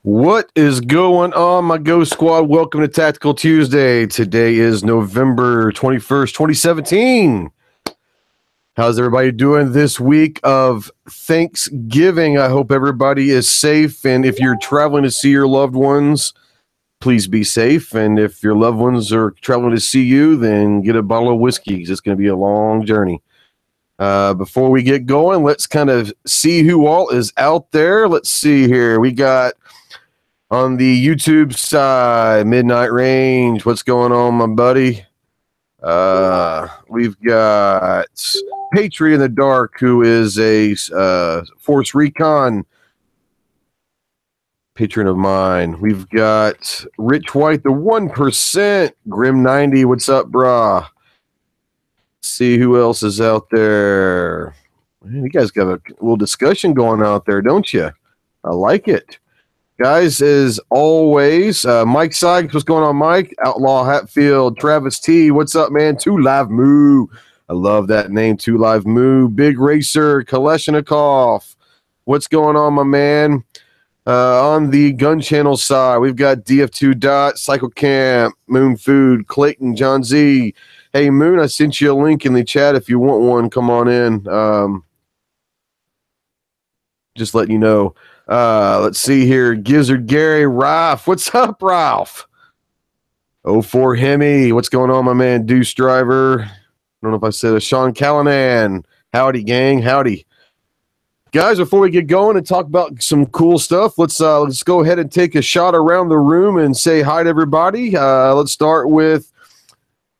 What is going on, my Ghost Squad? Welcome to Tactical Tuesday. Today is November 21st, 2017. How's everybody doing this week of Thanksgiving? I hope everybody is safe, and if you're traveling to see your loved ones, please be safe. And if your loved ones are traveling to see you, then get a bottle of whiskey because it's going to be a long journey. Before we get going, let's kind of see who all is out there. Let's see here. We got on the YouTube side, Midnight Range. What's going on, my buddy? We've got Patriot in the Dark, who is a Force Recon patron of mine. We've got Rich White, the 1%, Grim 90. What's up, brah? See who else is out there. Man, you guys got a little discussion going out there, don't you? I like it. Guys, as always, Mike Sykes, what's going on, Mike? Outlaw Hatfield, Travis T, what's up, man? 2 Live Moo. I love that name, 2 Live Moo. Big Racer, Kalashnikov, what's going on, my man? On the Gun Channel side, we've got DF2 Dot, Cyclecamp, Moon Food, Clayton, Jon Z. Hey, Moon, I sent you a link in the chat. If you want one, come on in. Just letting you know. Let's see here. Gizzard Gary, Ralph. What's up, Ralph? 04 Hemi. What's going on, my man? Deuce Driver. I don't know if I said it. Sean Callanan. Howdy, gang. Howdy. Guys, before we get going and talk about some cool stuff, let's go ahead and take a shot around the room and say hi to everybody. Let's start with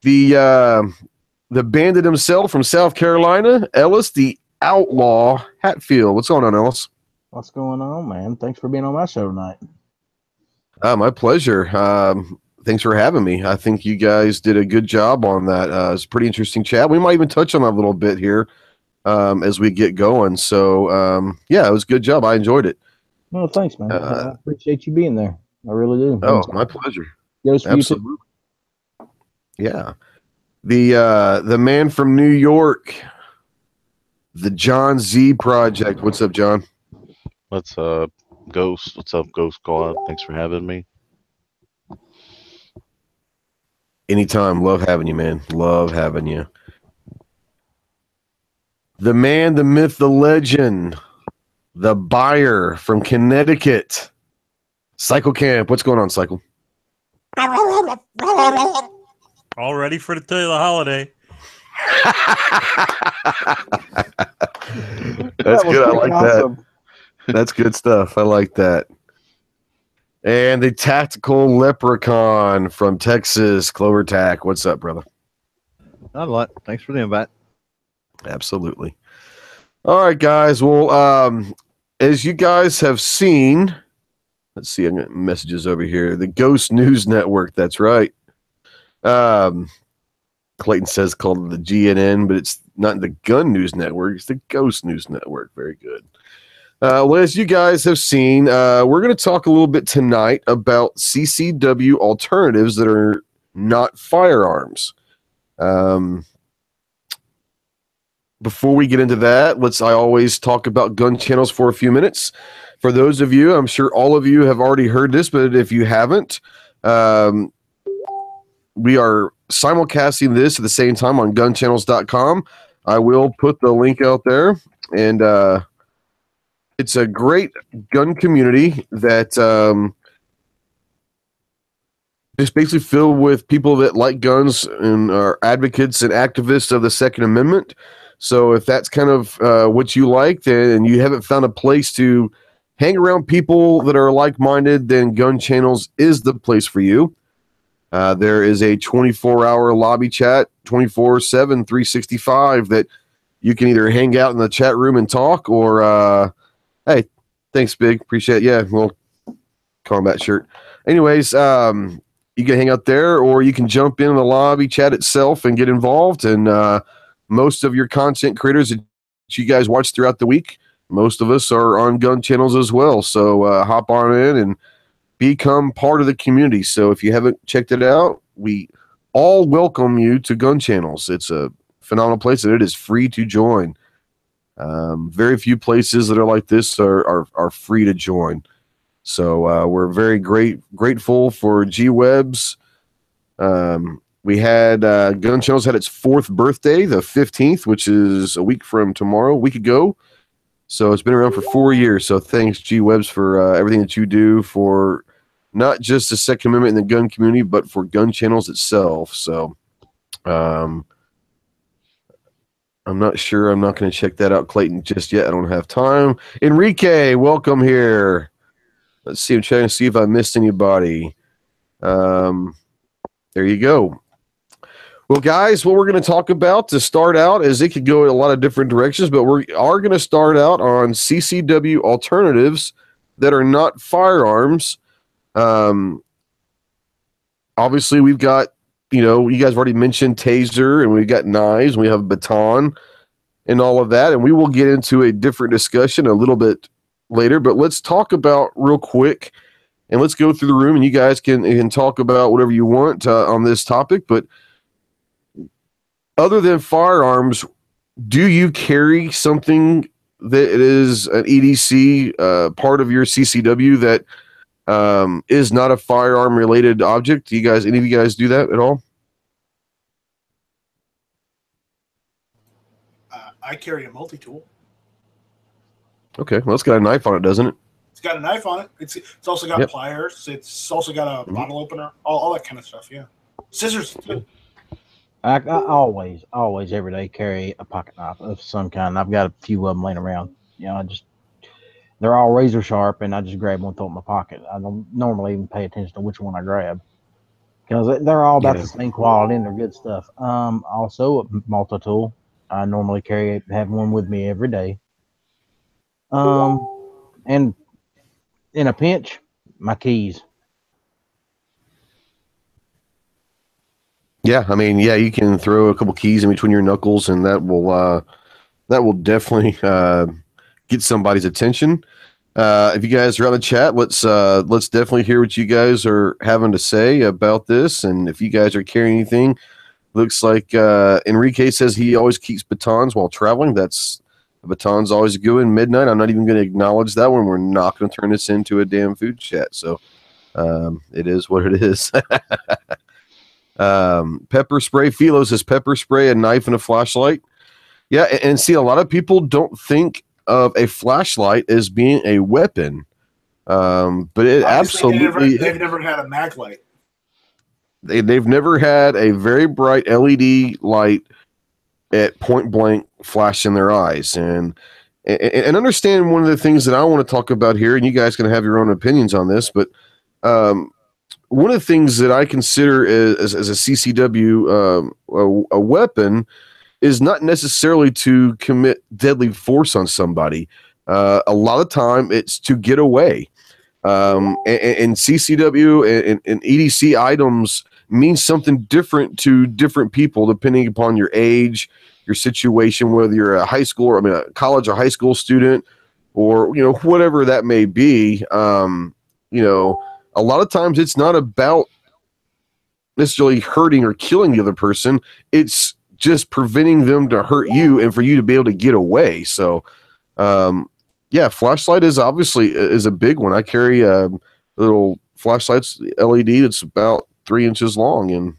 the bandit himself from South Carolina, Ellis, the Outlaw Hatfield. What's going on, Ellis? What's going on, man? Thanks for being on my show tonight. My pleasure. Thanks for having me. I think you guys did a good job on that. It's a pretty interesting chat. We might even touch on that a little bit here as we get going. So, yeah, it was a good job. I enjoyed it. No, thanks, man. I appreciate you being there. I really do. Oh, my pleasure. Absolutely. Yeah. The man from New York, the Jon Z Project. What's up, John? What's up, Ghost? What's up, Ghost Squad? Thanks for having me. Anytime. Love having you, man. Love having you. The man, the myth, the legend, the buyer from Connecticut, Cyclecamp. What's going on, Cycle? All ready for the holiday. That's good. I like awesome. That. That's good stuff. I like that. And the Tactical Leprechaun from Texas, CloverTac. What's up, brother? Not a lot. Thanks for the invite. Absolutely. All right, guys. Well, as you guys have seen, let's see, I'm getting messages over here. The Ghost News Network. That's right. Clayton says called the GNN, but it's not the Gun News Network. It's the Ghost News Network. Very good. Well, as you guys have seen, we're going to talk a little bit tonight about CCW alternatives that are not firearms. Before we get into that, I always talk about gun channels for a few minutes. For those of you, I'm sure all of you have already heard this, but if you haven't, we are simulcasting this at the same time on GunChannels.com. I will put the link out there, and it's a great gun community that is basically filled with people that like guns and are advocates and activists of the Second Amendment. So if that's kind of what you like, and you haven't found a place to hang around people that are like-minded, then Gun Channels is the place for you. There is a 24-hour lobby chat, 24/7, 365, that you can either hang out in the chat room and talk, or hey, thanks, Big. Appreciate it. Yeah, well, combat shirt. Anyways, you can hang out there, or you can jump in the lobby chat itself and get involved. And most of your content creators that you guys watch throughout the week, most of us are on Gun Channels as well. So hop on in and become part of the community. So if you haven't checked it out, we all welcome you to Gun Channels. It's a phenomenal place, and it is free to join. Very few places that are like this are free to join. So we're very grateful for G-Webs. We had GunChannels had its 4th birthday, the 15th, which is a week from tomorrow, a week ago. So it's been around for 4 years. So thanks, G-Webs, for everything that you do for not just the Second Amendment in the gun community, but for GunChannels itself. So I'm not sure. I'm not going to check that out, Clayton, just yet. I don't have time. Enrique, welcome here. Let's see. I'm trying to see if I missed anybody. There you go. Well, guys, what we're going to talk about to start out is it could go in a lot of different directions, but we are going to start out on CCW alternatives that are not firearms. Obviously, we've got, you guys have already mentioned taser, and we've got knives, and we have baton and all of that, and we will get into a different discussion a little bit later, but let's talk about real quick, and let's go through the room, and you guys can talk about whatever you want on this topic, but other than firearms, do you carry something that is an EDC part of your CCW that is not a firearm related object? Do any of you guys do that at all? I carry a multi-tool. Okay, well, it's got a knife on it, doesn't it? It's got a knife on it. It's also got pliers. It's also got a bottle opener. All that kind of stuff. Yeah, scissors too. I always, every day carry a pocket knife of some kind. I've got a few of them laying around. They're all razor sharp, and I just grab one, throw it in my pocket. I don't normally even pay attention to which one I grab because they're all about the same quality and they're good stuff. Also, a multi-tool. I normally have one with me every day. And in a pinch, my keys. Yeah, I mean, you can throw a couple keys in between your knuckles, and that will definitely get somebody's attention. If you guys are on the chat, let's definitely hear what you guys are having to say about this, and if you guys are carrying anything. Looks like Enrique says he always keeps batons while traveling. A baton's always good in midnight. I'm not even going to acknowledge that one. We're not going to turn this into a damn food chat. So it is what it is. Pepper spray. Philo says pepper spray, a knife, and a flashlight. Yeah, and see, a lot of people don't think of a flashlight as being a weapon, but it absolutely. They've never had a mag light. They've never had a very bright LED light at point blank flash in their eyes, and understand one of the things that I want to talk about here, and you guys can have your own opinions on this, but one of the things that I consider as a CCW a weapon is not necessarily to commit deadly force on somebody. A lot of time it's to get away. And CCW and EDC items means something different to different people depending upon your age, your situation, whether you're a college or high school student, or whatever that may be. A lot of times it's not about necessarily hurting or killing the other person. It's just preventing them to hurt you and for you to be able to get away. So, flashlight is obviously a big one. I carry a little flashlight's LED that's about 3 inches long, and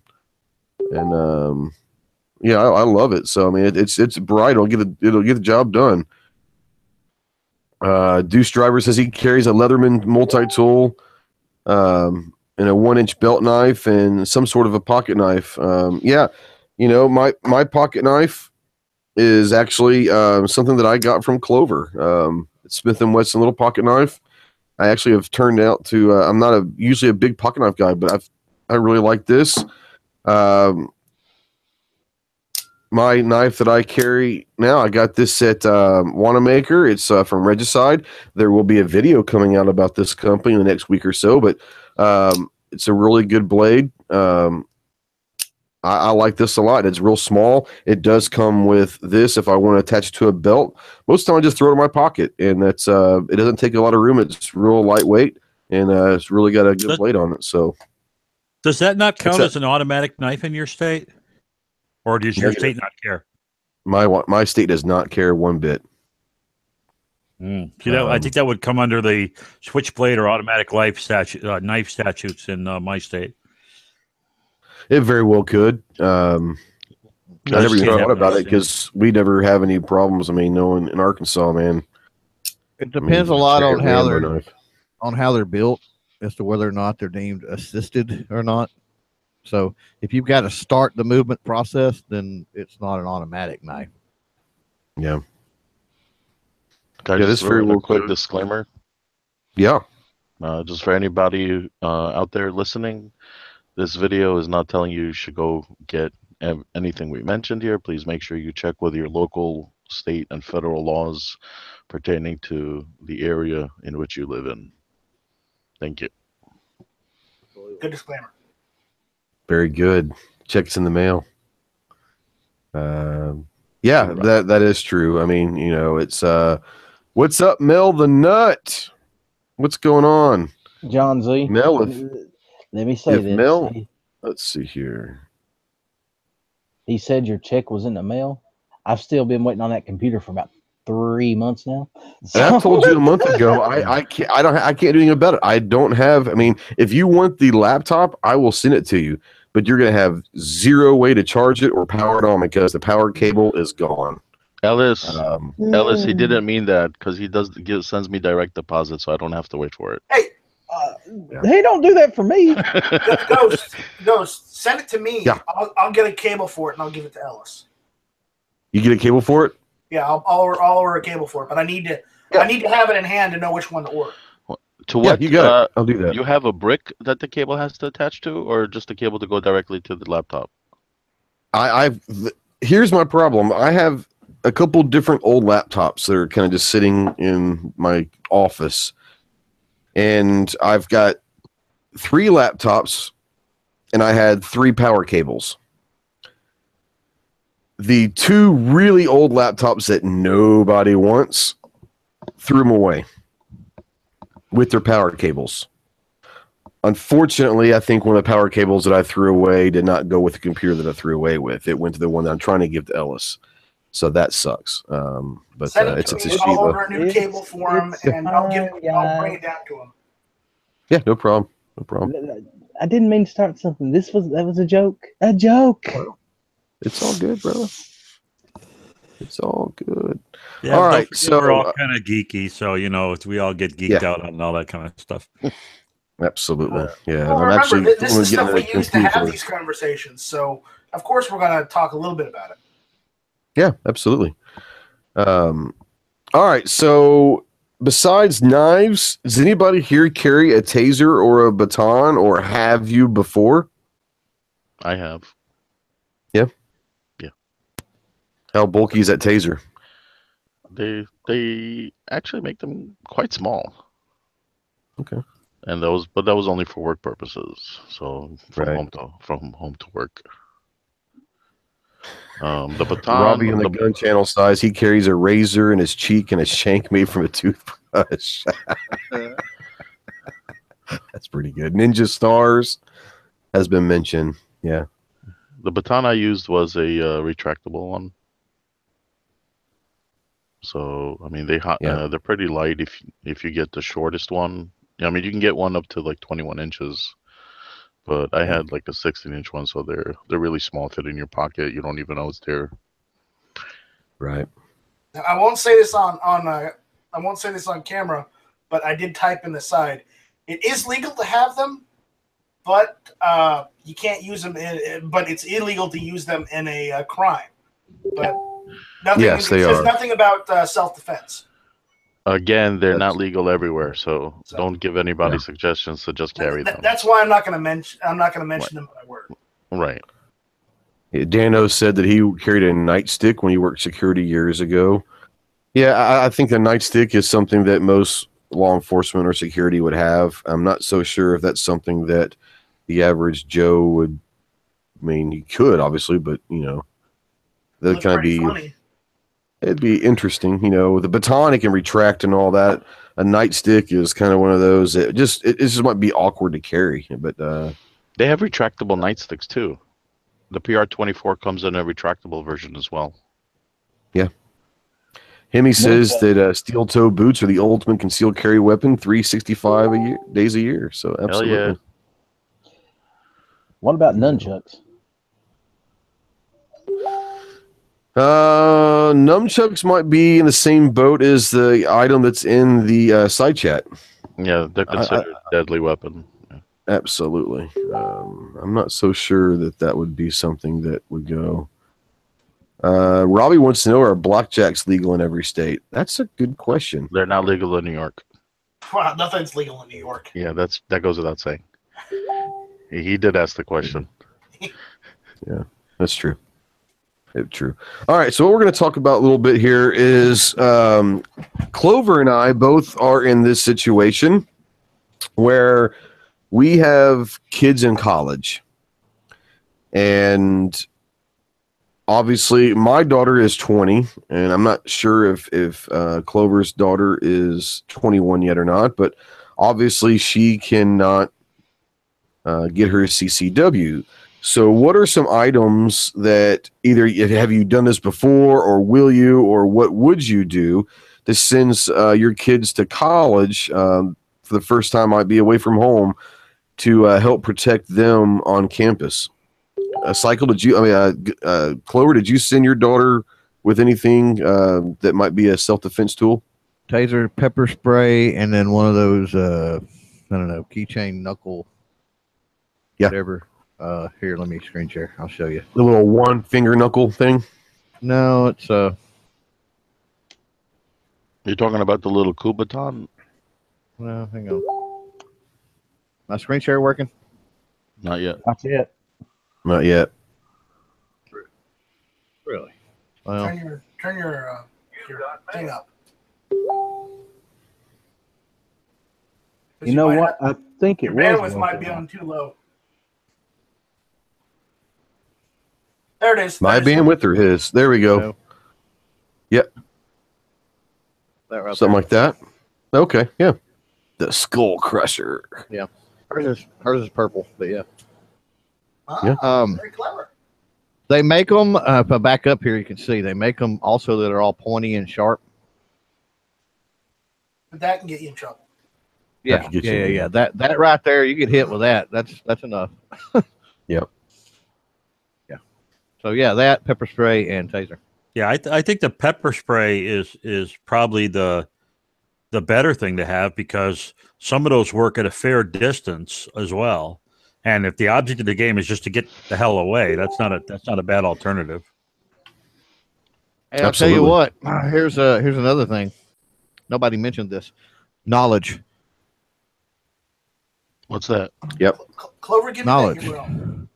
I love it. So I mean, it's bright. It'll get the job done. Deuce Driver says he carries a Leatherman multi-tool, and a 1-inch belt knife and some sort of a pocket knife. My pocket knife is actually something that I got from Clover. It's Smith & Wesson little pocket knife. I actually have turned out to. I'm not usually a big pocket knife guy, but I really like this. My knife that I carry now, I got this at Wanamaker. It's from Regicide. There will be a video coming out about this company in the next week or so, but it's a really good blade. I like this a lot. It's real small. It does come with this if I want to attach it to a belt. Most of the time I just throw it in my pocket, and that's it doesn't take a lot of room. It's real lightweight, and it's really got a good blade on it. So does that not count as an automatic knife in your state? Or does your state not care? My state does not care one bit. See, I think that would come under the switchblade or automatic knife statutes in my state. It very well could. I never even thought about it because we never have any problems. I mean, no one in Arkansas, man. It depends a lot on how they're built as to whether or not they're deemed assisted or not. So if you've got to start the movement process, then it's not an automatic knife. Yeah. Can I just throw a quick disclaimer? Yeah. Just for anybody out there listening, this video is not telling you should go get anything we mentioned here. Please make sure you check with your local, state, and federal laws pertaining to the area in which you live in. Thank you. Good disclaimer. Very good. Checks in the mail. Yeah, that is true. I mean, you know, it's what's up, Mel the Nutt? What's going on? Jon Z. Mel, let me say this. Mel, let's see here. He said your check was in the mail. I've still been waiting on that computer for about 3 months now. So, and I told you a month ago, I can't do anything about it. I don't have. I mean, if you want the laptop, I will send it to you. But you're going to have zero way to charge it or power it on because the power cable is gone. Ellis, he didn't mean that because he sends me direct deposit, so I don't have to wait for it. Hey, they don't do that for me. Ghost, send it to me. Yeah. I'll get a cable for it and I'll give it to Ellis. You get a cable for it? Yeah, I'll order a cable for it, but I need to have it in hand to know which one to order. To what? You got it. I'll do that. You have a brick that the cable has to attach to, or just a cable to go directly to the laptop? Here's my problem. I have a couple different old laptops that are kind of just sitting in my office, and I've got 3 laptops, and I had 3 power cables. The 2 really old laptops that nobody wants, threw them away with their power cables. Unfortunately, I think one of the power cables that I threw away did not go with the computer that I threw away with. It went to the one that I'm trying to give to Ellis. So that sucks. But it's a Toshiba. I'll order a new cable for him, and I'll bring it down to him. Yeah, no problem. No problem. I didn't mean to start something. That was a joke. A joke. It's all good, brother. It's all good. Yeah, all right. So we're all kind of geeky, so you know, we all get geeked out on all that kind of stuff. Absolutely. Yeah. Well, remember, this is stuff we use to have these conversations, so of course we're going to talk a little bit about it. Yeah, absolutely. All right. So besides knives, does anybody here carry a taser or a baton, or have you before? I have. Yeah. Yeah. How bulky is that taser? They actually make them quite small. Okay. And that was only for work purposes. So from home to work. The baton. Robbie in the gun channel size, he carries a razor in his cheek and a shank made from a toothbrush. That's pretty good. Ninja Stars has been mentioned. Yeah. The baton I used was a retractable one. So I mean they're pretty light if you get the shortest one. I mean you can get one up to like 21 inches. But I had like a 16-inch one, so they're really small, fit in your pocket. You don't even know it's there. Right. Now, I won't say this on camera, but I did type in the side. It is legal to have them, but you can't use them. But it's illegal to use them in a crime. But nothing. Yes, they are. Nothing about self-defense. Again, they're not legal everywhere, so don't give anybody suggestions to just carry them. That's why I'm not going to mention. I'm not going to mention them by word. Right. Yeah, Dano said that he carried a nightstick when he worked security years ago. Yeah, I think a nightstick is something that most law enforcement or security would have. I'm not so sure if that's something that the average Joe would. I mean, he could obviously, but you know, that kind of be. Funny. It'd be interesting, you know. The baton, it can retract and all that. A nightstick is kind of one of those. It just might be awkward to carry, but they have retractable nightsticks too. The PR-24 comes in a retractable version as well. Yeah, Hemi says that steel toe boots are the ultimate concealed carry weapon, 365 days a year. So absolutely. Hell yeah. What about nunchucks? Nunchucks might be in the same boat as the item that's in the side chat. Yeah, they're considered a deadly weapon. Absolutely. I'm not so sure that would be something that would go. Robbie wants to know, are blackjacks legal in every state? That's a good question. They're not legal in New York. Wow, nothing's legal in New York. Yeah, that goes without saying. He did ask the question. Yeah, that's true. It's true. All right, so what we're going to talk about a little bit here is Clover and I both are in this situation where we have kids in college, and obviously my daughter is 20, and I'm not sure if Clover's daughter is 21 yet or not, but obviously she cannot get her CCW. So what are some items that either have you done this before, or will you, or what would you do to send your kids to college for the first time, might be away from home, to help protect them on campus? Clover, did you send your daughter with anything that might be a self-defense tool? Taser, pepper spray, and then one of those, I don't know, keychain knuckle, whatever. Here, let me screen share. I'll show you. The little one finger knuckle thing? No, it's You're talking about the little Kubaton? no, hang on. My screen share working? Not yet. That's it. Not yet. Really? Well, Turn your thing up. You know what? I think Your it was. bandwidth might be on too low. There it is. My bandwidth or his? There we go. No. Yep. That right Something there. like that. Okay. Yeah. The Skull Crusher. Yeah. Hers is purple, but yeah. Ah, very clever. They make them, if I back up here, you can see they make them also that are all pointy and sharp. But that can get you in trouble. Yeah. Yeah. That right there, you get hit with that. That's enough. Yep. Yeah. So yeah, that pepper spray and taser. Yeah, I think the pepper spray is probably the better thing to have, because some of those work at a fair distance as well. And if the object of the game is just to get the hell away, that's not a bad alternative. Hey, I'll tell you what. Here's another thing. Nobody mentioned this. Knowledge. What's that? Yep. Clover, give me Knowledge. that, you will.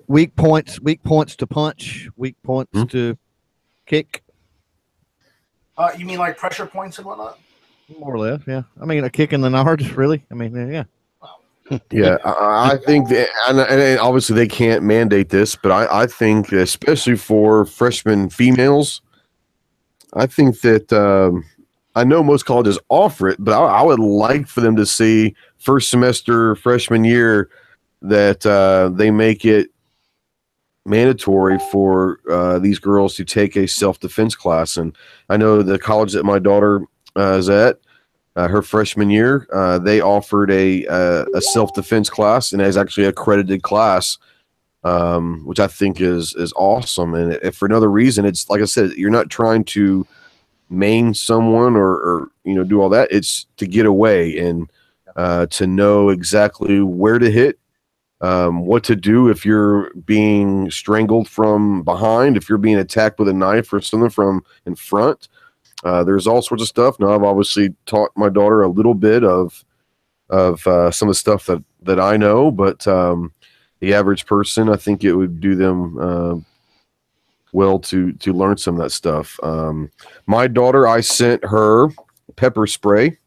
Weak points to punch, weak points to kick. You mean like pressure points and whatnot? More or less, yeah. I mean, a kick in the nards, really. I mean, yeah. Yeah, I think that, and obviously they can't mandate this, but I think, especially for freshman females, I think that I know most colleges offer it, but I would like for them to see first semester freshman year that they make it mandatory for these girls to take a self-defense class. And I know the college that my daughter is at, her freshman year, they offered a self-defense class, and it's actually an accredited class, which I think is awesome. And if for another reason, it's like I said, you're not trying to maim someone or do all that. It's to get away and to know exactly where to hit, what to do if you're being strangled from behind, if you're being attacked with a knife or something from in front. There's all sorts of stuff. Now, I've obviously taught my daughter a little bit of some of the stuff that I know, but the average person, I think it would do them well to learn some of that stuff. My daughter, I sent her pepper spray.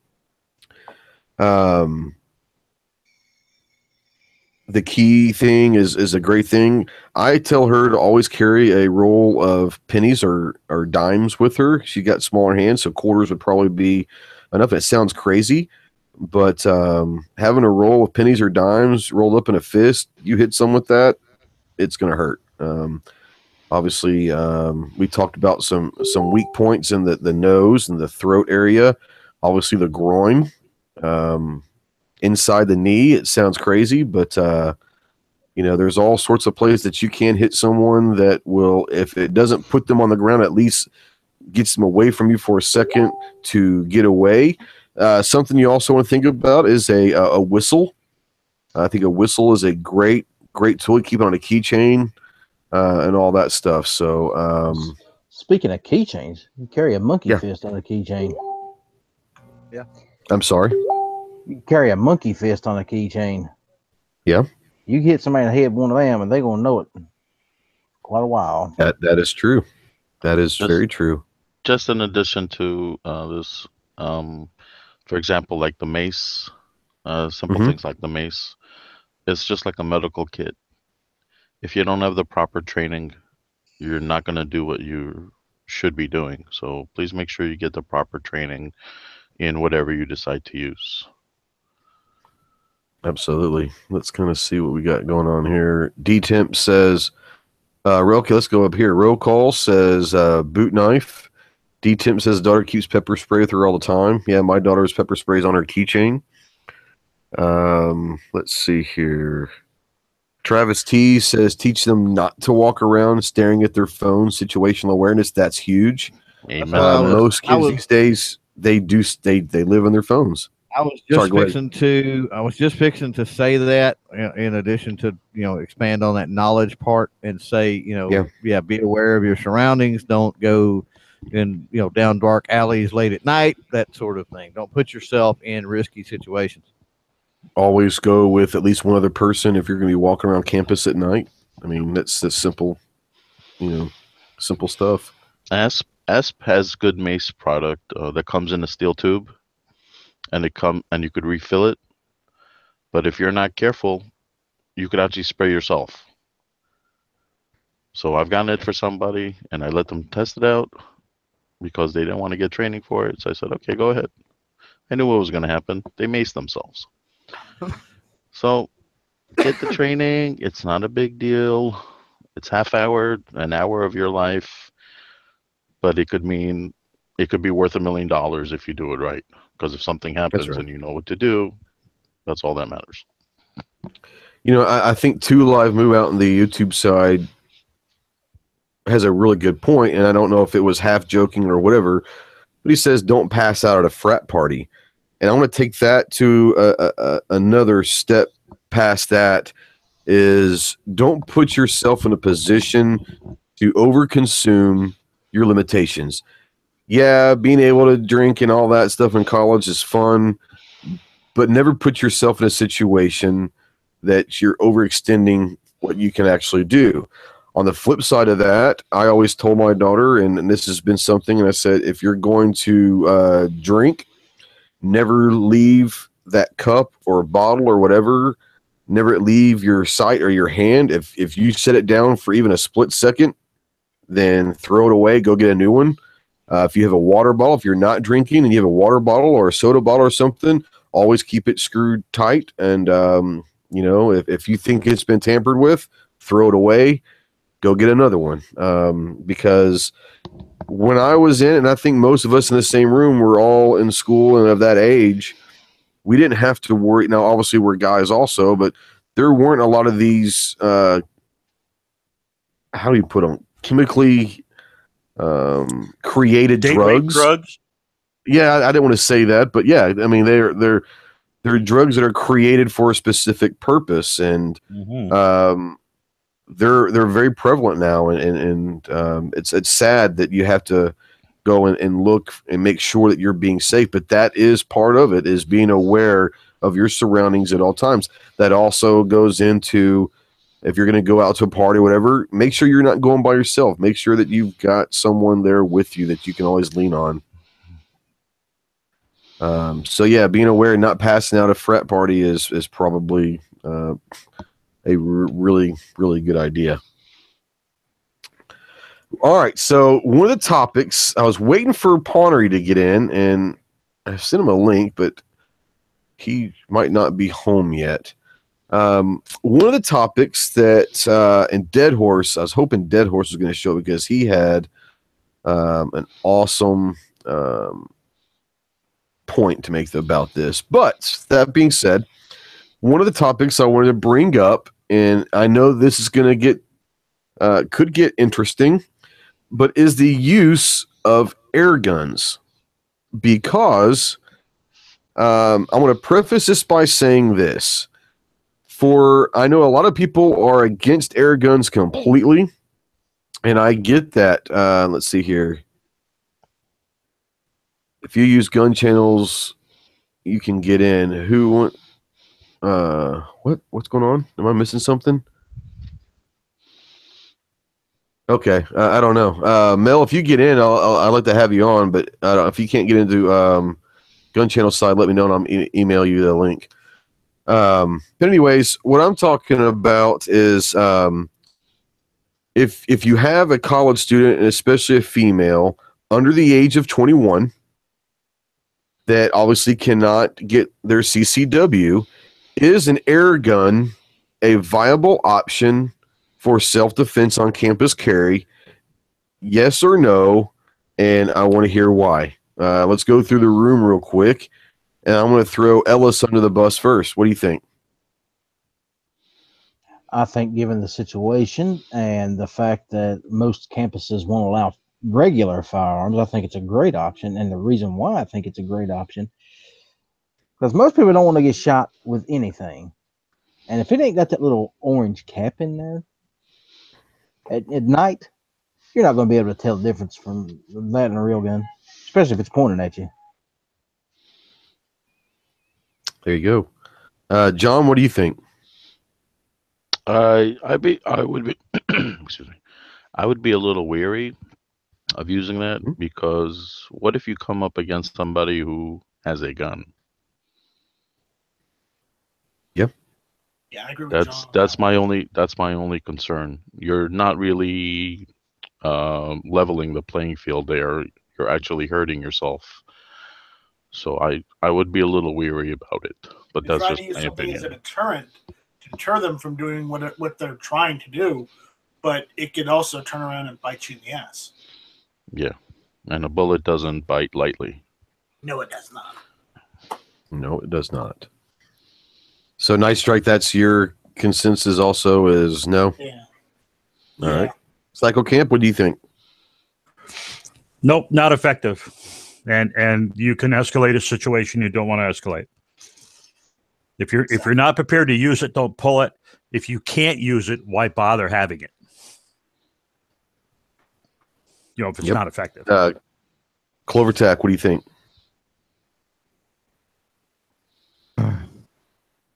The key thing is a great thing. I tell her to always carry a roll of pennies or dimes with her. She got smaller hands, so quarters would probably be enough. It sounds crazy, but having a roll of pennies or dimes rolled up in a fist, you hit someone with that, it's going to hurt. Obviously, we talked about some weak points in the nose and the throat area. Obviously, the groin, inside the knee. It sounds crazy, but there's all sorts of places that you can hit someone that will, if it doesn't put them on the ground, at least gets them away from you for a second to get away. Something you also want to think about is a whistle. I think a whistle is a great tool to keep on a keychain and all that stuff. So, speaking of keychains, you carry a monkey fist on a keychain. Yeah. I'm sorry. You carry a monkey fist on a keychain. Yeah. You hit somebody in the head with one of them, and they're gonna know it quite a while. That is true. That is very true. Just in addition to this, for example, like the mace, simple things like the mace, it's just like a medical kit. If you don't have the proper training, you're not going to do what you should be doing. So please make sure you get the proper training in whatever you decide to use. Absolutely. Let's kind of see what we got going on here. D-Temp says, okay, let's go up here. Roll call says boot knife. D-Temp says daughter keeps pepper spray with her all the time. Yeah, my daughter's pepper sprays on her keychain. Let's see here. Travis T says teach them not to walk around staring at their phone. Situational awareness, that's huge. Amen. Most kids these days, they live on their phones. I was just fixing to say that in addition to, expand on that knowledge part and say, be aware of your surroundings. Don't go in, down dark alleys late at night, that sort of thing. Don't put yourself in risky situations. Always go with at least one other person if you're going to be walking around campus at night. I mean, that's simple, simple stuff. Asp has good mace product that comes in a steel tube, and you could refill it. But if you're not careful, you could actually spray yourself. So I've gotten it for somebody, and I let them test it out because they didn't want to get training for it. So I said, okay, go ahead. I knew what was going to happen. They maced themselves. So get the training. It's not a big deal. It's an hour of your life, but it could be worth $1 million if you do it right. Because if something happens and you know what to do, that's all that matters. I think 2Live Move Out on the YouTube side has a really good point, and I don't know if it was half joking or whatever, but he says don't pass out at a frat party. And I want to take that to another step past that is don't put yourself in a position to overconsume your limitations. Yeah, being able to drink and all that stuff in college is fun, but never put yourself in a situation that you're overextending what you can actually do. On the flip side of that, I always told my daughter, and this has been something, and I said, if you're going to drink, never leave that cup or bottle or whatever. Never leave your sight or your hand. If you set it down for even a split second, then throw it away. Go get a new one. If you have a water bottle, if you're not drinking and you have a water bottle or a soda bottle or something, always keep it screwed tight. And, if you think it's been tampered with, throw it away. Go get another one. Because when I was in, and I think most of us in the same room were all in school and of that age, we didn't have to worry. Now, obviously, we're guys also, but there weren't a lot of these, how do you put them, chemically created drugs. Yeah, I didn't want to say that, but yeah, I mean, they're drugs that are created for a specific purpose, and they're very prevalent now, and it's sad that you have to go and look and make sure that you're being safe. But that is part of it, is being aware of your surroundings at all times. That also goes into, if you're going to go out to a party or whatever, make sure you're not going by yourself. Make sure that you've got someone there with you that you can always lean on. So yeah, being aware and not passing out a frat party is probably a really, really good idea. All right, so one of the topics, I was waiting for Pawnery to get in, and I sent him a link, but he might not be home yet. One of the topics that in Dead Horse, I was hoping Dead Horse was going to show because he had an awesome point to make about this. But that being said, one of the topics I wanted to bring up, and I know this is going to get could get interesting, but is the use of air guns. Because I want to preface this by saying this. I know a lot of people are against air guns completely, and I get that. Let's see here. If you use GunChannels, you can get in. What's going on? Am I missing something? Okay, I don't know. Mel, if you get in, I'd like to have you on, but if you can't get into GunChannel side, let me know and I'll email you the link. But anyways, what I'm talking about is if you have a college student, and especially a female under the age of 21 that obviously cannot get their CCW, is an air gun a viable option for self-defense on campus carry? Yes or no? And I want to hear why. Let's go through the room real quick. And I'm going to throw Ellis under the bus first. What do you think? I think given the situation and the fact that most campuses won't allow regular firearms, I think it's a great option. And the reason why I think it's a great option, because most people don't want to get shot with anything. And if it ain't got that little orange cap in there at night, you're not going to be able to tell the difference from that and a real gun, especially if it's pointed at you. There you go. John, what do you think? I would be excuse me. I would be a little weary of using that because what if you come up against somebody who has a gun? Yep. Yeah, I agree with That's John. that's my only concern. You're not really leveling the playing field there. You're actually hurting yourself. So I would be a little weary about it. But They're that's trying just to use my something opinion. as a deterrent to deter them from doing what they're trying to do, but it could also turn around and bite you in the ass. Yeah. And a bullet doesn't bite lightly. No, it does not. No, it does not. So NightStryke, that's your consensus also is no? Yeah. All right. Cyclecamp, what do you think? Nope, not effective. And you can escalate a situation you don't want to escalate. If you're not prepared to use it, don't pull it. If you can't use it, why bother having it? You know, if it's not effective. CloverTac, what do you think?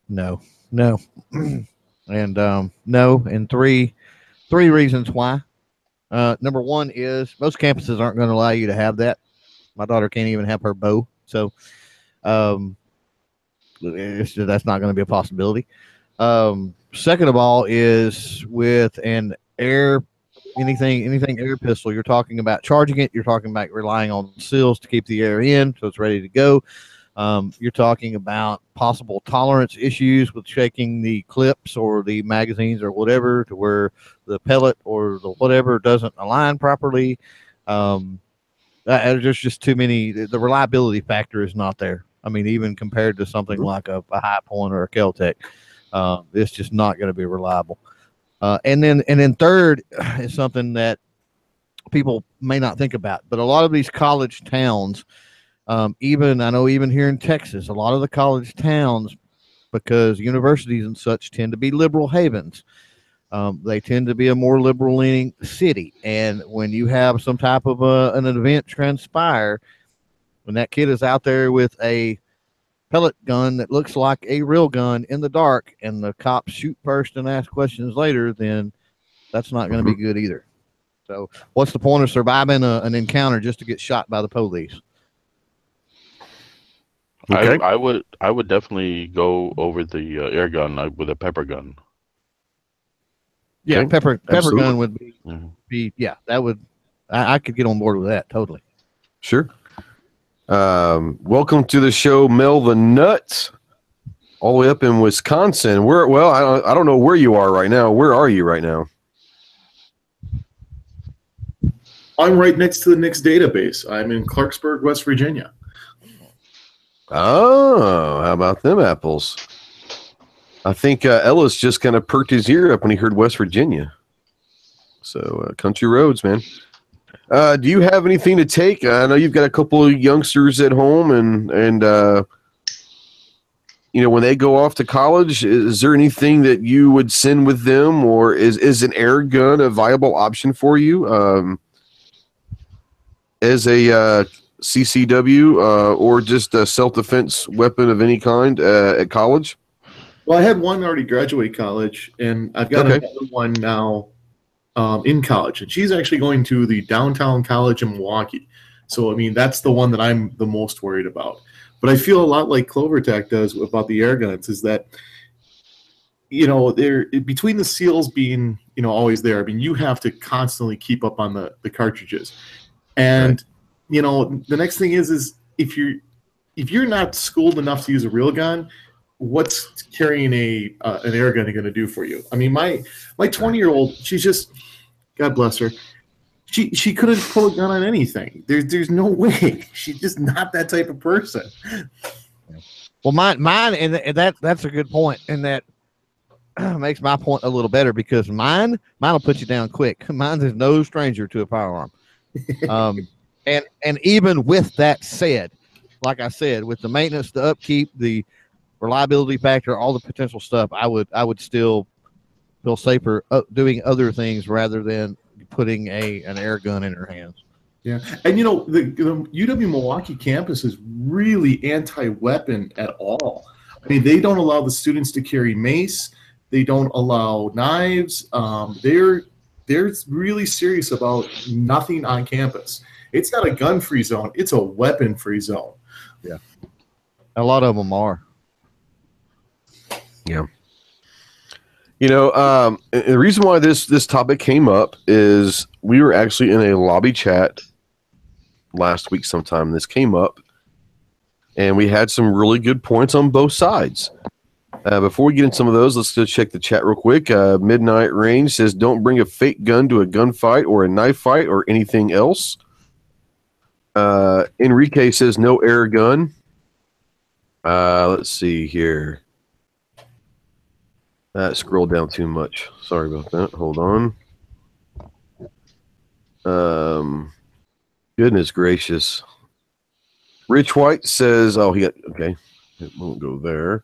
No. And no, and three reasons why. Number one is most campuses aren't going to allow you to have that. My daughter can't even have her bow, so that's not going to be a possibility. Second of all is with an anything air pistol, you're talking about charging it, you're talking about relying on seals to keep the air in so it's ready to go. You're talking about possible tolerance issues with shaking the clips or the magazines or whatever to where the pellet or the whatever doesn't align properly. There's just too many. The reliability factor is not there. I mean, even compared to something like a High Point or a Kel-Tec, it's just not going to be reliable. And then third is something that people may not think about, but a lot of these college towns, even here in Texas, a lot of the college towns, because universities and such tend to be liberal havens. They tend to be a more liberal leaning city. And when you have some type of an event transpire, when that kid is out there with a pellet gun that looks like a real gun in the dark and the cops shoot first and ask questions later, then that's not going to be good either. So what's the point of surviving an encounter just to get shot by the police? Okay. I would definitely go over the air gun with a pepper gun. Yeah, Okay. pepper Absolutely. gun would be yeah, that would I could get on board with that totally. Sure. Welcome to the show, Mel the Nutt, all the way up in Wisconsin. I don't know where you are right now. Where are you right now? I'm right next to the Knicks database. I'm in Clarksburg, West Virginia. Oh, how about them apples? I think Ellis just kind of perked his ear up when he heard West Virginia. So, country roads, man. Do you have anything to take? I know you've got a couple of youngsters at home, and when they go off to college, is there anything that you would send with them, or is an air gun a viable option for you as a CCW or just a self-defense weapon of any kind at college? Well, I had one already graduate college, and I've got another one now in college. And she's actually going to the downtown college in Milwaukee. So, I mean, that's the one that I'm the most worried about. But I feel a lot like CloverTac does about the air guns is that, they're between the seals being, always there. I mean, you have to constantly keep up on the cartridges. And, the next thing is if you're not schooled enough to use a real gun, what's carrying an air gun going to do for you? I mean, my 20-year-old, she's just, God bless her, she couldn't pull a gun on anything. There's no way. She's just not that type of person. Well, mine, and that's a good point, and that makes my point a little better because mine will put you down quick. Mine is no stranger to a firearm. And even with that said, like I said, with the maintenance, the upkeep, the reliability factor, all the potential stuff, I would still feel safer doing other things rather than putting an air gun in her hands. Yeah, and the UW Milwaukee campus is really anti-weapon at all. I mean, they don't allow the students to carry mace. They don't allow knives. They're really serious about nothing on campus. It's not a gun-free zone. It's a weapon-free zone. Yeah, a lot of them are. Yeah. The reason why this topic came up is we were actually in a lobby chat last week sometime. This came up, and we had some really good points on both sides. Before we get into some of those, let's go check the chat real quick. Midnight Range says, don't bring a fake gun to a gunfight or a knife fight or anything else. Enrique says, no air gun. Let's see here. Scroll down too much. Sorry about that. Hold on. Goodness gracious. Rich White says, okay. It won't go there.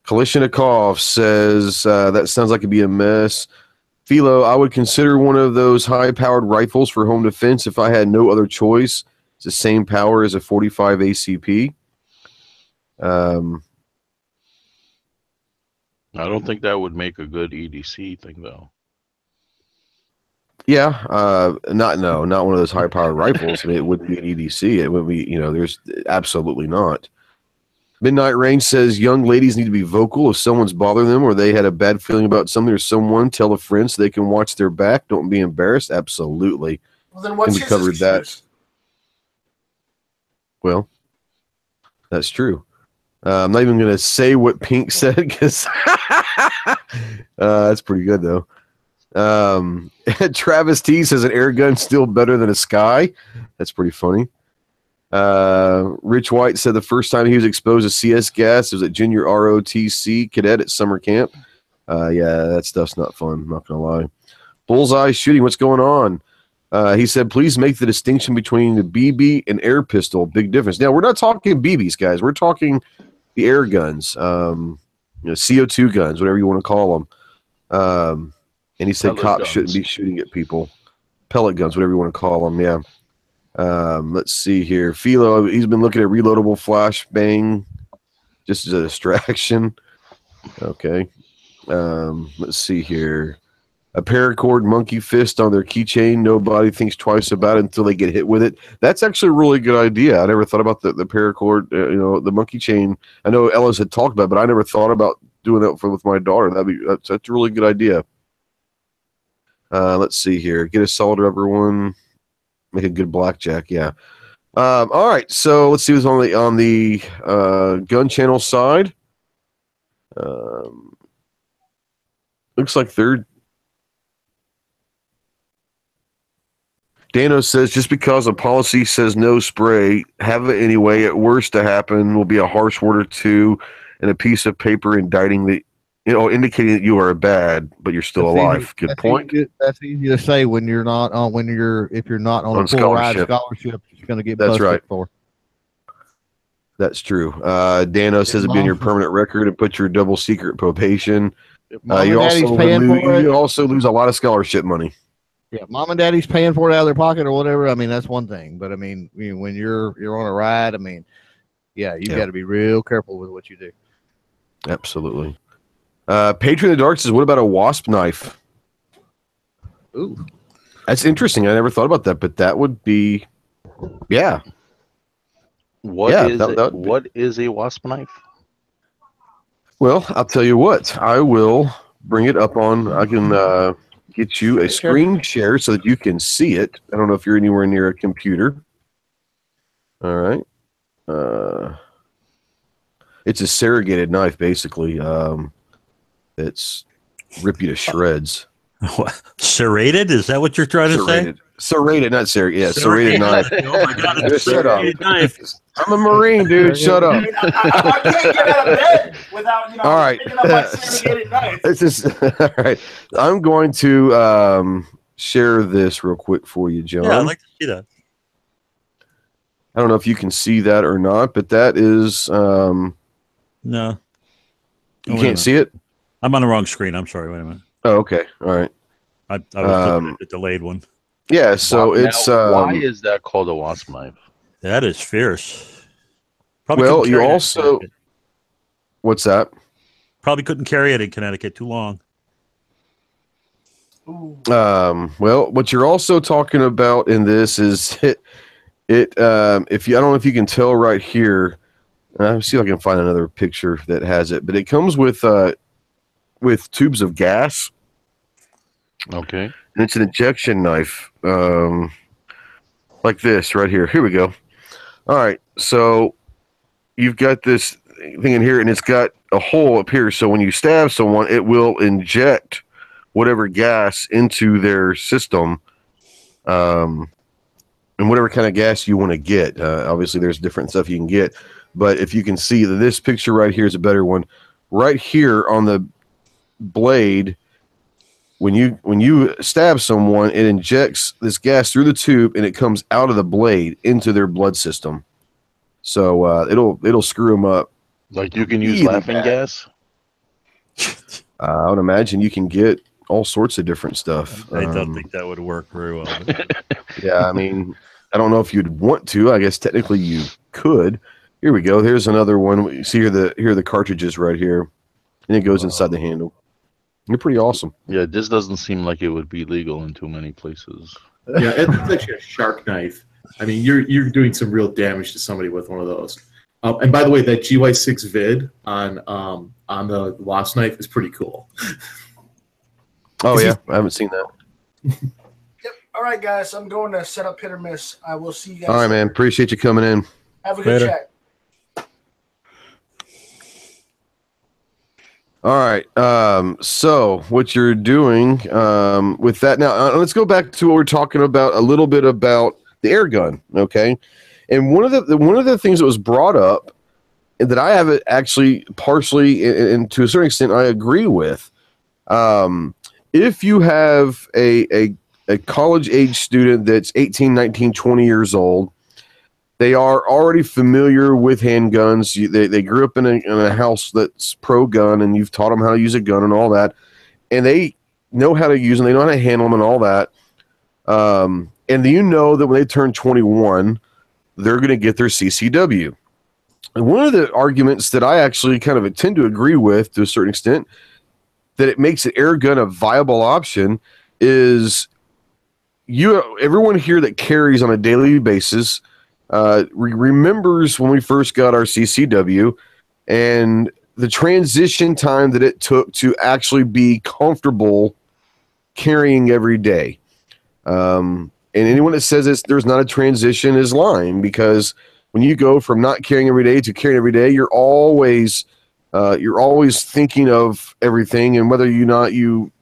Kalishnikov says, that sounds like it'd be a mess. Philo, I would consider one of those high-powered rifles for home defense if I had no other choice. It's the same power as a 45 ACP. I don't think that would make a good EDC thing, though. Yeah, not one of those high-powered rifles. I mean, it wouldn't be an EDC. It would be, there's absolutely not. Midnight Range says young ladies need to be vocal if someone's bothering them or they had a bad feeling about something or someone. Tell a friend so they can watch their back. Don't be embarrassed. Absolutely. Well, then what's his excuse? Well, that's true. I'm not even going to say what Pink said because that's pretty good, though. Travis T says an air gun still better than a Sky. That's pretty funny. Rich White said the first time he was exposed to CS gas was at junior ROTC cadet at summer camp. Yeah, that stuff's not fun. I'm not going to lie. Bullseye shooting. What's going on? He said, please make the distinction between the BB and air pistol. Big difference. Now, we're not talking BBs, guys. We're talking the air guns, CO2 guns, whatever you want to call them. And he said cops shouldn't be shooting at people. Pellet guns, whatever you want to call them, yeah. Let's see here. Philo, he's been looking at reloadable flashbang just as a distraction. Okay. Let's see here. A paracord monkey fist on their keychain. Nobody thinks twice about it until they get hit with it. That's actually a really good idea. I never thought about the paracord, the monkey chain. I know Ellis had talked about it, but I never thought about doing that with my daughter. That's a really good idea. Let's see here. Get a solid rubber one. Make a good blackjack. Yeah. All right. So let's see what's on the gun channel side. Looks like they're. Dano says just because a policy says no spray, have it anyway. At worst to happen will be a harsh word or two and a piece of paper indicting the, indicating that you are bad, but you're still alive. Good point. That's easy to say when you're not on if you're not on a full ride scholarship, it's going to get busted for. That's true. Dano says it'd be in your permanent record and put your double secret probation. You also lose a lot of scholarship money. Yeah, mom and daddy's paying for it out of their pocket or whatever. I mean, that's one thing. But I mean, when you're on a ride, I mean, you got to be real careful with what you do. Absolutely. Patron of the Dark says, "What about a wasp knife?" Ooh, that's interesting. I never thought about that, but that would be, yeah. What is a wasp knife? Well, I'll tell you what. I will bring it up on. I can get you a screen share so that you can see it. I don't know if you're anywhere near a computer. All right. It's a surrogated knife, basically. It's rip you to shreds. What? Serrated? Is that what you're trying to say? Serrated, not serrated. Yeah, serrated knife. Oh my God! It's Shut up. Knife. I'm a Marine, dude. Shut up. I can't get out of bed without all right. picking up my serrated knife. It's just all right. I'm going to share this real quick for you, John. Yeah, I'd like to see that. I don't know if you can see that or not, but that is no. You can't see it? I'm on the wrong screen. I'm sorry. Wait a minute. Oh, okay. All right. I was looking at the delayed one. Yeah, so it's why is that called a wasp knife? That is fierce. Well, you also what's that? Probably couldn't carry it in Connecticut too long. Well, what you're also talking about in this is if you I don't know if you can tell right here. Let's see if I can find another picture that has it, but it comes with tubes of gas. Okay. And it's an injection knife, like this right here. Here we go. All right, so you've got this thing in here, and it's got a hole up here. So when you stab someone, it will inject whatever gas into their system, and whatever kind of gas you want to get. Obviously, there's different stuff you can get, but if you can see that this picture right here is a better one. Right here on the blade. When you stab someone, it injects this gas through the tube and it comes out of the blade into their blood system. So it'll screw them up. Like you can use laughing gas. I would imagine you can get all sorts of different stuff. I don't think that would work very well. Yeah, I mean, I don't know if you'd want to. I guess technically you could. Here we go. Here's another one. You see here are the cartridges right here, and it goes inside the handle. You're pretty awesome. Yeah, this doesn't seem like it would be legal in too many places. Yeah, it's actually a shark knife. I mean, you're doing some real damage to somebody with one of those. And by the way, that GY6 vid on the wasp knife is pretty cool. Oh yeah, I haven't seen that. Yep. All right, guys, I'm going to set up hit or miss. I will see you guys. All right, man. Appreciate you coming in. Have a good chat. All right. So what you're doing with that now? Let's go back to what we're talking about a little bit about the air gun. Okay, and one of the things that was brought up and that I have it actually partially and to a certain extent I agree with. If you have a college age student that's 18, 19, 20 years old. They are already familiar with handguns. They grew up in a house that's pro-gun, and you've taught them how to use a gun and all that. And they know how to use them. They know how to handle them and all that. And you know that when they turn 21, they're going to get their CCW. And one of the arguments that I actually kind of tend to agree with to a certain extent, that it makes an air gun a viable option, is everyone here that carries on a daily basis remembers when we first got our CCW and the transition time that it took to actually be comfortable carrying every day. And anyone that says there's not a transition is lying, because when you go from not carrying every day to carrying every day, you're always You're always thinking of everything, and whether you not you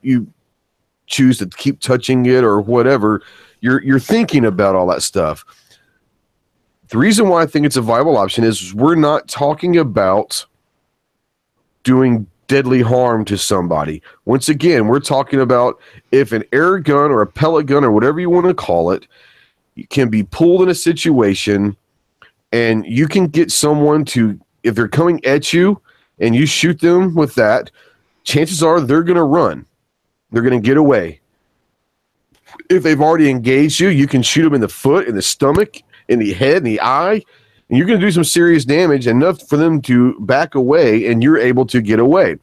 choose to keep touching it or whatever, you're thinking about all that stuff. The reason why I think it's a viable option is we're not talking about doing deadly harm to somebody. Once again, we're talking about if an air gun or a pellet gun or whatever you want to call it, you can be pulled in a situation and you can get someone to, if they're coming at you and you shoot them with that, chances are they're going to run. They're going to get away. If they've already engaged you, you can shoot them in the foot, in the stomach, in the head, in the eye, and you're going to do some serious damage, enough for them to back away, and you're able to get away.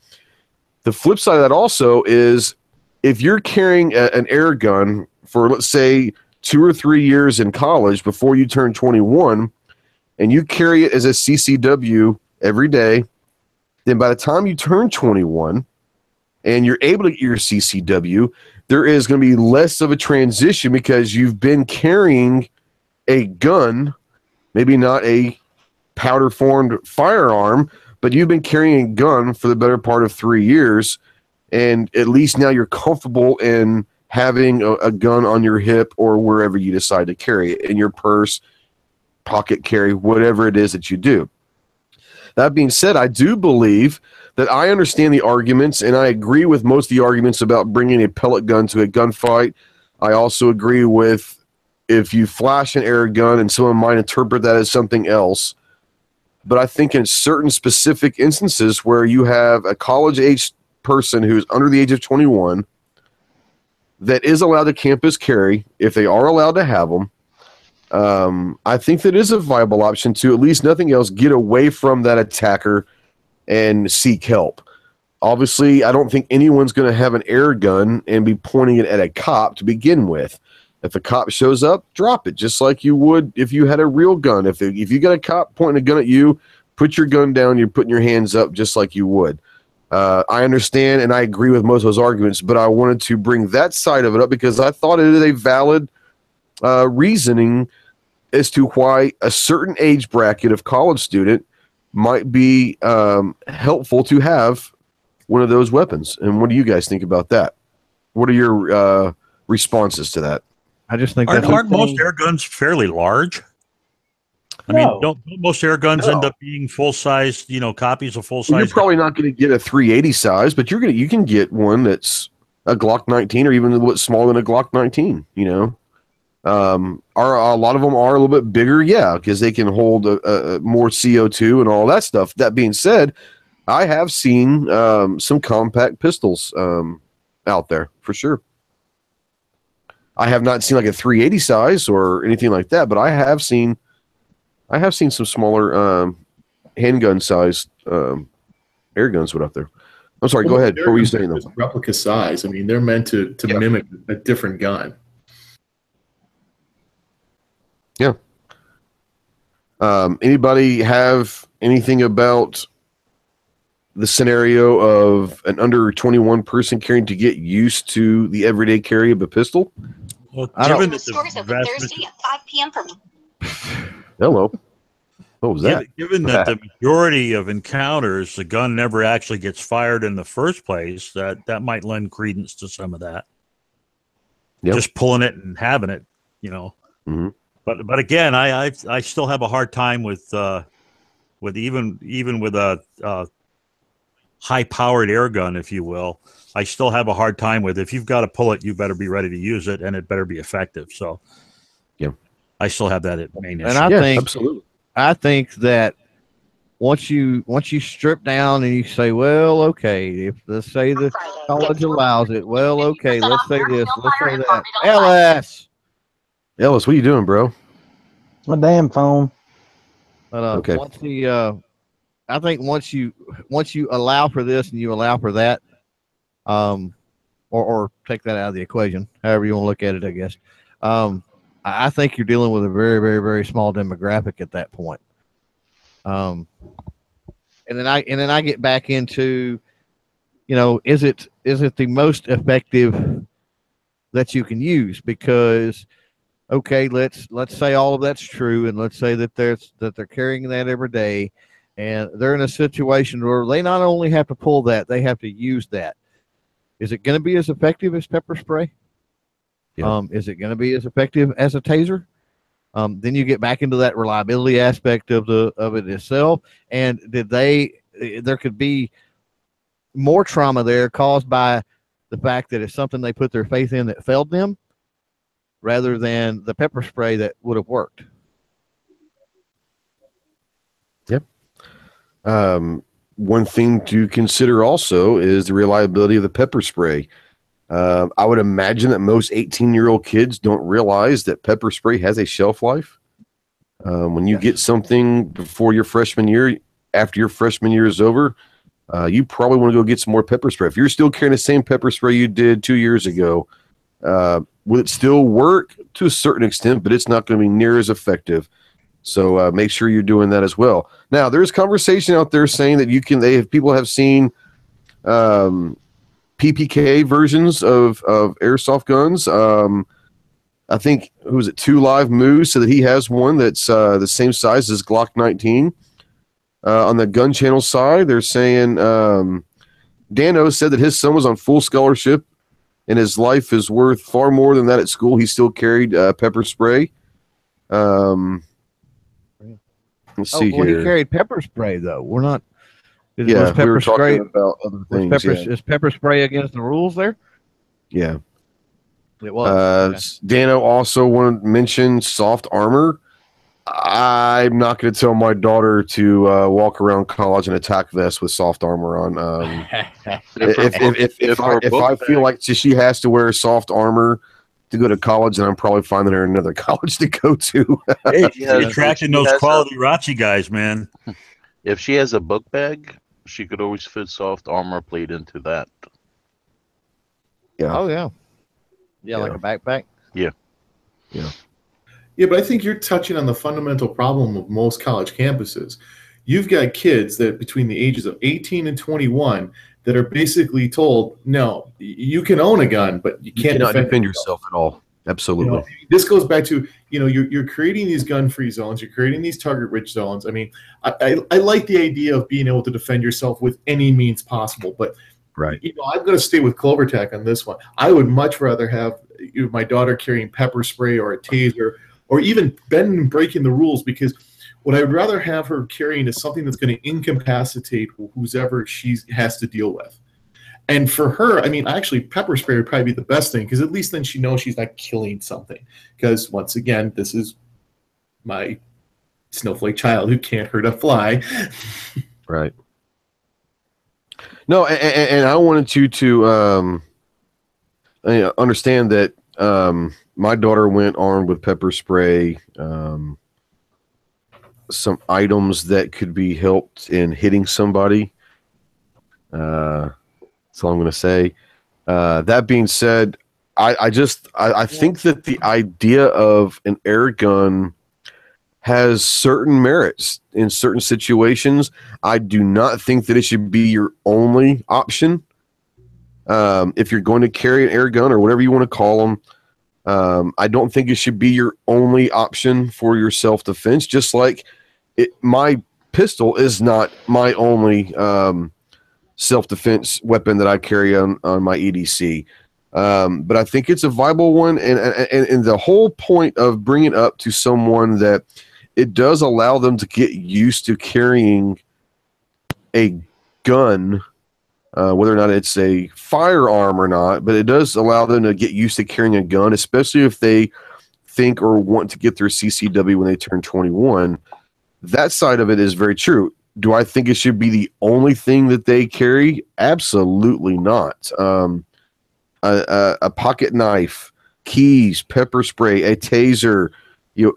The flip side of that also is if you're carrying an air gun for, let's say, 2 or 3 years in college before you turn 21, and you carry it as a CCW every day, then by the time you turn 21 and you're able to get your CCW, there is going to be less of a transition because you've been carrying a gun, maybe not a powder-formed firearm, but you've been carrying a gun for the better part of 3 years, and at least now you're comfortable in having a gun on your hip or wherever you decide to carry it, in your purse, pocket carry, whatever it is that you do. That being said, I do believe that I understand the arguments, and I agree with most of the arguments about bringing a pellet gun to a gunfight. I also agree with if you flash an air gun and someone might interpret that as something else. But I think in certain specific instances where you have a college-age person who's under the age of 21 that is allowed to campus carry, if they are allowed to have them, I think that is a viable option to, at least nothing else, get away from that attacker and seek help. Obviously, I don't think anyone's going to have an air gun and be pointing it at a cop to begin with. If a cop shows up, drop it, just like you would if you had a real gun. If you got a cop pointing a gun at you, put your gun down, you're putting your hands up just like you would. I understand, and I agree with most of those arguments, but I wanted to bring that side of it up because I thought it is a valid reasoning as to why a certain age bracket of college student might be helpful to have one of those weapons. And what do you guys think about that? What are your responses to that? I just think aren't most air guns fairly large? I mean, don't most air guns end up being full size, copies of full size? You're probably not going to get a 380 size, but you can get one that's a Glock 19 or even a little bit smaller than a Glock 19. A lot of them are a little bit bigger, because they can hold more CO2 and all that stuff. That being said, I have seen some compact pistols out there for sure. I have not seen like a 380 size or anything like that, but I have seen some smaller handgun sized air guns out there. I'm sorry, go ahead. What were you saying though? Replica size. I mean, they're meant to mimic a different gun. Yeah. Anybody have anything about the scenario of an under 21 person carrying to get used to the everyday carry of a pistol? Well, given the stores open Thursday at 5 p.m. for me. Hello. What was that? Given that the majority of encounters, the gun never actually gets fired in the first place, that might lend credence to some of that. Yep. Just pulling it and having it, Mm-hmm. But again, I still have a hard time with even with a high-powered air gun, if you will. I still have a hard time with, if you've got to pull it, you better be ready to use it, and it better be effective. So, yeah, I still have that main issue. And I think that once you strip down and you say, well, okay, if let's say the college allows it, well, okay, let's say this, let's say that. Ellis, what are you doing, bro? My damn phone. Okay. I think once you allow for this and you allow for that, or take that out of the equation, however you want to look at it, I guess. I think you're dealing with a very, very, very small demographic at that point. And then I get back into, is it the most effective that you can use? Because, okay, let's say all of that's true, and let's say that they're carrying that every day. and they're in a situation where they not only have to pull that, they have to use that. Is it going to be as effective as pepper spray? Yeah. Is it going to be as effective as a taser? Then you get back into that reliability aspect of it itself. And there could be more trauma there caused by the fact that it's something they put their faith in that failed them, rather than the pepper spray that would have worked. Yep. One thing to consider also is the reliability of the pepper spray. I would imagine that most 18-year-old kids don't realize that pepper spray has a shelf life. When you get something before your freshman year, after your freshman year is over, you probably want to go get some more pepper spray. If you're still carrying the same pepper spray you did 2 years ago, will it still work to a certain extent, but it's not going to be near as effective. So make sure you're doing that as well. Now, there's conversation out there saying that people have seen PPK versions of airsoft guns. I think, who was it? 2 Live Moose, so that he has one that's the same size as Glock 19. On the GunChannels side, they're saying Dano said that his son was on full scholarship and his life is worth far more than that at school. He still carried pepper spray. Let's see here. He carried pepper spray, though. We're not. Was pepper spray about other things. Is pepper spray against the rules there? Yeah. It was. Dano also wanted to mention soft armor. I'm not going to tell my daughter to walk around college in a tack vest with soft armor on. If I feel like she has to wear soft armor to go to college, then I'm probably finding her another college to go to. Attracting those quality Rachi guys, man. If she has a book bag, she could always fit soft armor plate into that. Yeah. Oh, yeah. Yeah, like a backpack? Yeah. Yeah. Yeah, but I think you're touching on the fundamental problem of most college campuses. You've got kids that between the ages of 18 and 21 that are basically told, no, you can own a gun, but you can't defend yourself at all. Absolutely. This goes back to, you're creating these gun-free zones. You're creating these target-rich zones. I mean, I like the idea of being able to defend yourself with any means possible, but right. I'm going to stay with CloverTac on this one. I would much rather have my daughter carrying pepper spray or a taser or even bending and breaking the rules, because what I'd rather have her carrying is something that's going to incapacitate whoever she has to deal with. And for her, I mean, actually, pepper spray would probably be the best thing, because at least then she knows she's not killing something. Because once again, this is my snowflake child who can't hurt a fly. Right. No, and I wanted you to understand that my daughter went armed with pepper spray, some items that could be helped in hitting somebody. That's all I'm going to say. That being said, I think that the idea of an air gun has certain merits in certain situations. I do not think that it should be your only option. If you're going to carry an air gun or whatever you want to call them, I don't think it should be your only option for your self-defense. Just like my pistol is not my only self-defense weapon that I carry on my EDC. But I think it's a viable one. And the whole point of bringing it up to someone that it does allow them to get used to carrying a gun, whether or not it's a firearm or not, but it does allow them to get used to carrying a gun, especially if they think or want to get their CCW when they turn 21. That side of it is very true. Do I think it should be the only thing that they carry? Absolutely not. A pocket knife, keys, pepper spray, a taser,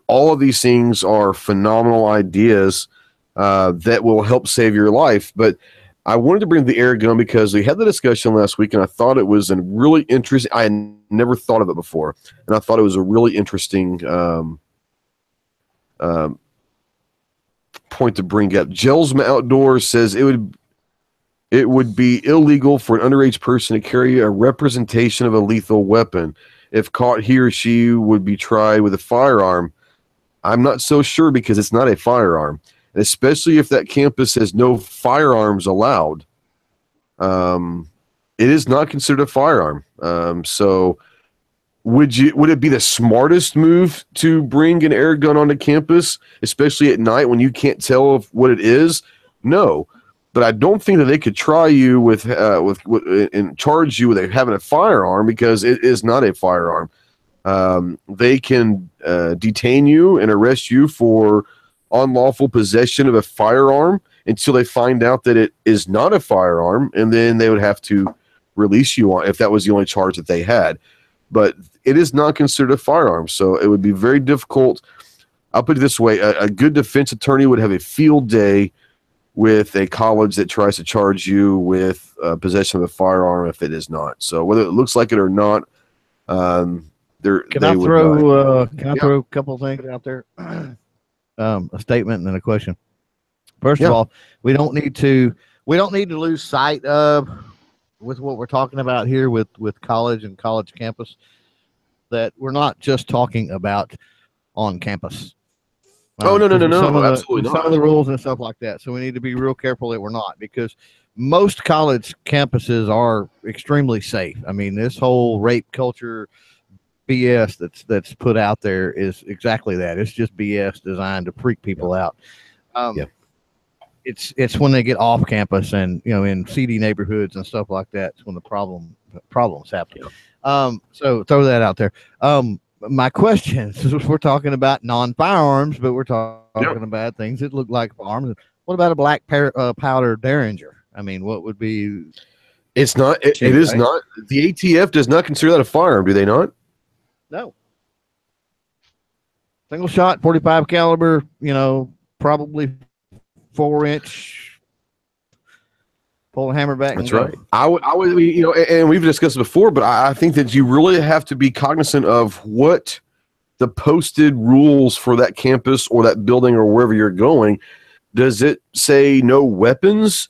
all of these things are phenomenal ideas that will help save your life. But I wanted to bring the air gun because we had the discussion last week, and I thought it was a really interesting. I had never thought of it before, and I thought it was a really interesting point to bring up. Gelsma Outdoors says it would be illegal for an underage person to carry a representation of a lethal weapon. If caught, he or she would be tried with a firearm. I'm not so sure because it's not a firearm. especially if that campus has no firearms allowed. It is not considered a firearm. So would it be the smartest move to bring an air gun onto campus, especially at night when you can't tell what it is? No. But I don't think that they could try you with and charge you with having a firearm, because it is not a firearm. They can detain you and arrest you for unlawful possession of a firearm until they find out that it is not a firearm, and then they would have to release you on if that was the only charge that they had. But it is not considered a firearm, so it would be very difficult. I'll put it this way: a good defense attorney would have a field day with a college that tries to charge you with possession of a firearm if it is not. So whether it looks like it or not, Can I throw a couple of things out there? A statement and then a question. First of all, we don't need to lose sight of, with what we're talking about here with college and college campus, that we're not just talking about on campus. No, absolutely not. Some of the rules and stuff like that. So we need to be real careful that we're not, because most college campuses are extremely safe. I mean, this whole rape culture BS that's put out there is exactly that. It's just BS designed to freak people out. It's when they get off campus and, you know, in seedy neighborhoods and stuff like that, it's when the problems happen. So throw that out there. My question is, we're talking about non-firearms, but we're talking about things that look like firearms. What about a black powder Derringer? I mean, what would be? It's not. It is not. The ATF does not consider that a firearm, do they not? No. Single shot, 45 caliber. You know, probably 4-inch. Pull a hammer back. That's right. I would, you know, and we've discussed it before, but I think that you really have to be cognizant of what the posted rules for that campus or that building or wherever you're going. Does it say no weapons?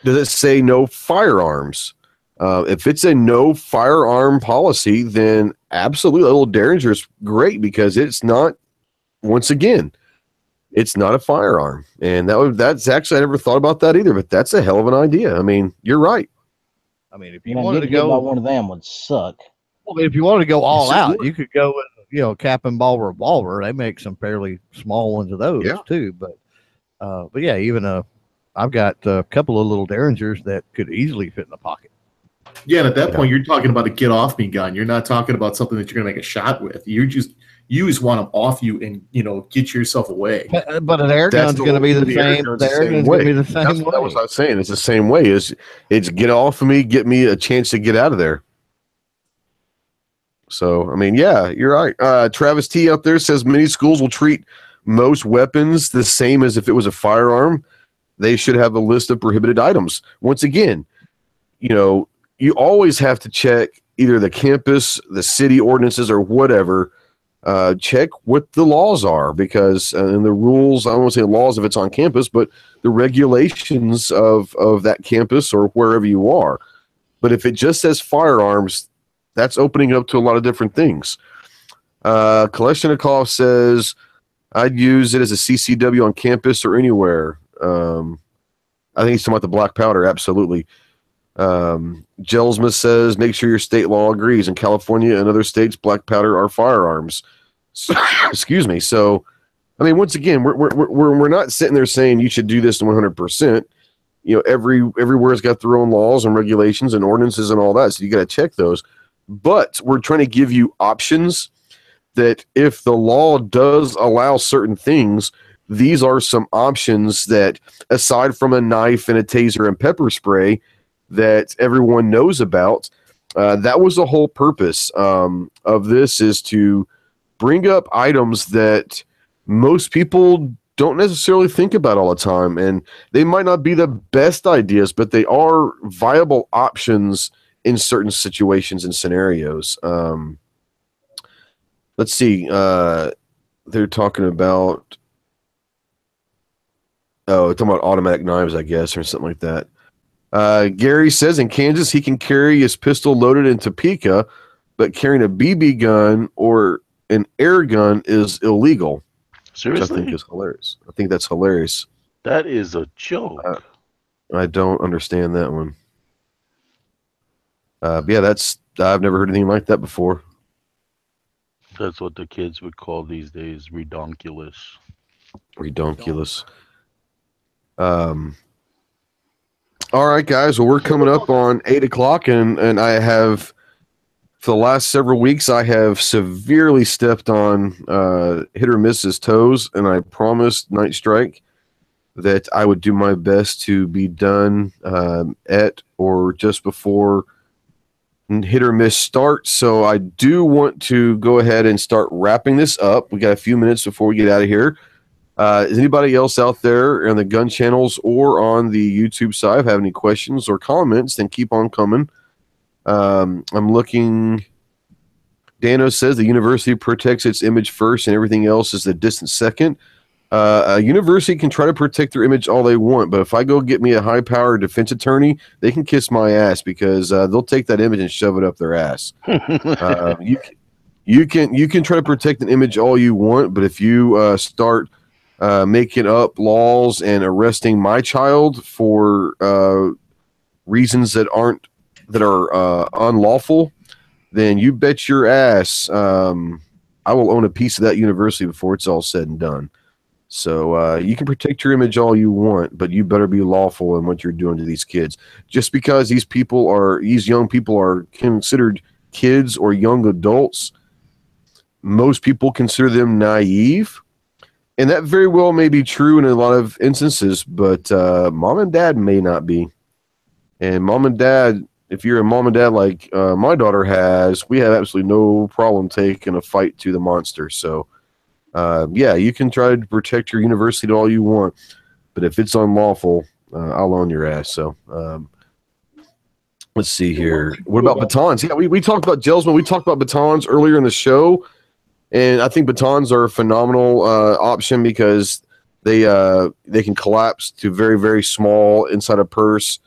Does it say no firearms? If it's a no firearm policy, then absolutely, a little Derringer is great, because it's not, once again, it's not a firearm. And that's actually, I never thought about that either, but that's a hell of an idea. I mean, you're right. I mean, if you wanted to go, one of them would suck. Well, if you wanted to go all out, you could go with, you know, cap and ball revolver. They make some fairly small ones of those too. But yeah, even I've got a couple of little Derringers that could easily fit in the pocket. Yeah, and at that point, you're talking about a get off me gun. You're not talking about something that you're going to make a shot with. You just want them off you and, you know, get yourself away. But an air gun's going to be the same. The air gun's going to be the same way. That was what I was saying. It's the same way. It's get off of me, get me a chance to get out of there. So, I mean, yeah, you're right. Travis T out there says many schools will treat most weapons the same as if it was a firearm. They should have a list of prohibited items. Once again, you know, you always have to check either the campus, the city ordinances, or whatever. Check what the laws are, because and the rules, I don't want to say laws if it's on campus, but the regulations of that campus or wherever you are. But if it just says firearms, that's opening up to a lot of different things. Kalashnikov says, I'd use it as a CCW on campus or anywhere. I think he's talking about the black powder, absolutely. Gelsma says, make sure your state law agrees. In California and other states, black powder are firearms. So, excuse me. So, I mean, once again, we're not sitting there saying you should do this 100%. You know, everywhere's got their own laws and regulations and ordinances and all that. So you got to check those. But we're trying to give you options that if the law does allow certain things, these are some options that, aside from a knife and a taser and pepper spray, that everyone knows about. That was the whole purpose of this, is to bring up items that most people don't necessarily think about all the time. And they might not be the best ideas, but they are viable options in certain situations and scenarios. Let's see. They're talking about, talking about automatic knives, I guess, or something like that. Gary says in Kansas he can carry his pistol loaded in Topeka, but carrying a BB gun or an air gun is illegal. Seriously? I think is hilarious. I think that's hilarious. That is a joke. I don't understand that one. Yeah, I've never heard anything like that before. That's what the kids would call these days redonkulous. Redonkulous. All right, guys. Well, we're coming up on 8 o'clock, and I have, for the last several weeks, I have severely stepped on Hit or Miss's toes, and I promised NightStryke that I would do my best to be done at or just before Hit or Miss starts. So I do want to go ahead and start wrapping this up. We got a few minutes before we get out of here. Is anybody else out there on the gun channels or on the YouTube side have any questions or comments? Then keep on coming. I'm looking. Dano says the university protects its image first and everything else is a distant second. A university can try to protect their image all they want, but if I go get me a high-powered defense attorney, they can kiss my ass because they'll take that image and shove it up their ass. You can try to protect an image all you want, but if you start making up laws and arresting my child for reasons that are unlawful, then you bet your ass I will own a piece of that university before it's all said and done. So you can protect your image all you want, but you better be lawful in what you're doing to these kids. Just because these young people are considered kids or young adults, most people consider them naive. And that very well may be true in a lot of instances, but mom and dad may not be. And mom and dad, if you're a mom and dad like my daughter has, we have absolutely no problem taking a fight to the monster. So, yeah, you can try to protect your university all you want, but if it's unlawful, I'll own your ass. So, let's see here. What about batons? Yeah, we talked about gelsman. We talked about batons earlier in the show, and I think batons are a phenomenal option because they can collapse to very, very small inside a purse,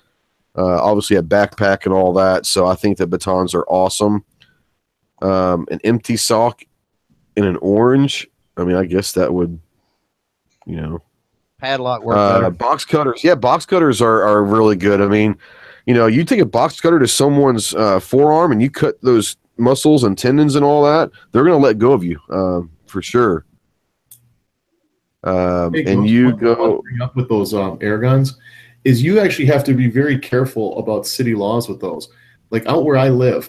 obviously a backpack and all that. So I think that batons are awesome. An empty sock in an orange. I mean, I guess that would, padlock work better. Box cutters. Yeah, box cutters are really good. I mean, you take a box cutter to someone's forearm and you cut those muscles and tendons and all that, they're going to let go of you for sure. And you go up with those air guns is you actually have to be very careful about city laws with those. Like out where I live,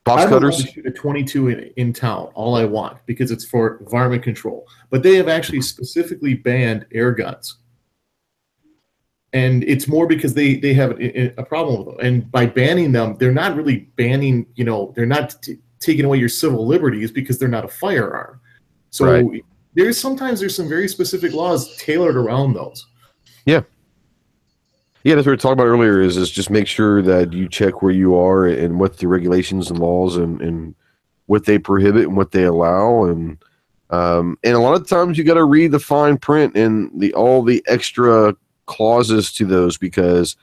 box cutters. I'm allowed to shoot a 22 in town all I want because it's for environment control. But they have actually specifically banned air guns. And it's more because they have a problem with them. And by banning them, they're not really banning, they're not taking away your civil liberties because they're not a firearm. So right. There's some very specific laws tailored around those. Yeah. Yeah, that's what we were talking about earlier is just make sure that you check where you are and what the regulations and laws and what they prohibit and what they allow. And a lot of times you got to read the fine print and all the extra clauses to those because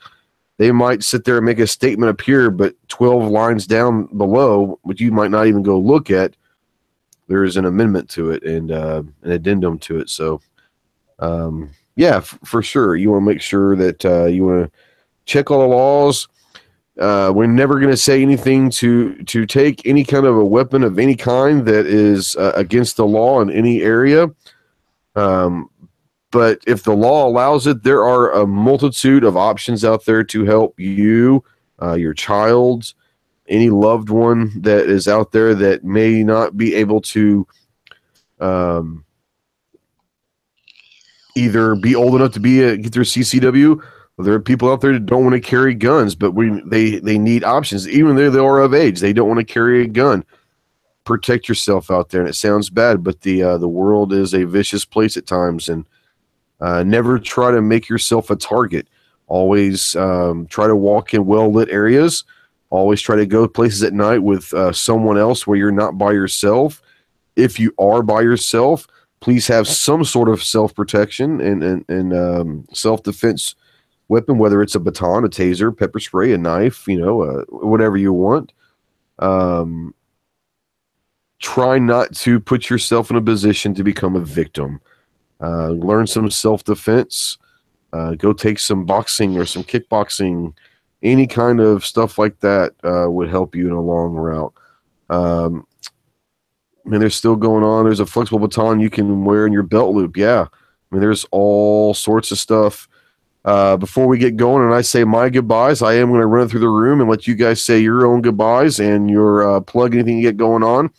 they might sit there and make a statement up here, but 12 lines down below, which you might not even go look at, there is an amendment to it and an addendum to it. So, yeah, for sure. You want to make sure that you want to check all the laws. We're never going to say anything to take any kind of a weapon of any kind that is against the law in any area. But if the law allows it, there are a multitude of options out there to help you, your child, any loved one that is out there that may not be able to either be old enough to get their CCW. There are people out there that don't want to carry guns, but they need options. Even though they are of age, they don't want to carry a gun. Protect yourself out there. And it sounds bad, but the world is a vicious place at times. And never try to make yourself a target. Always try to walk in well-lit areas. Always try to go places at night with someone else where you're not by yourself. If you are by yourself, please have some sort of self-protection and self-defense weapon, whether it's a baton, a taser, pepper spray, a knife, whatever you want. Try not to put yourself in a position to become a victim. learn some self-defense, go take some boxing or some kickboxing. Any kind of stuff like that would help you in a long route. They're still going on. There's a flexible baton you can wear in your belt loop. Yeah. There's all sorts of stuff. Before we get going and I say my goodbyes, I am going to run through the room and let you guys say your own goodbyes and your plug anything you get going on.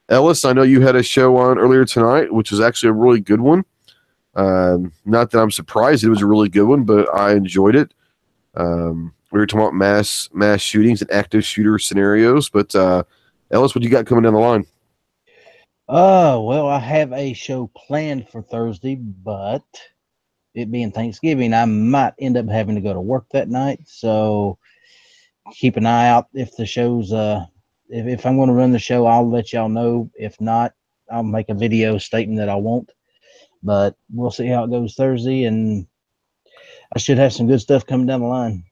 Ellis, I know you had a show on earlier tonight, which is actually a really good one. Not that I'm surprised it was a really good one, but I enjoyed it. We were talking about mass shootings and active shooter scenarios. But Ellis, what you got coming down the line? Well, I have a show planned for Thursday, but it being Thanksgiving, I might end up having to go to work that night. So keep an eye out if the show's if I'm going to run the show, I'll let y'all know. If not, I'll make a video stating that I won't. But we'll see how it goes Thursday, and I should have some good stuff coming down the line.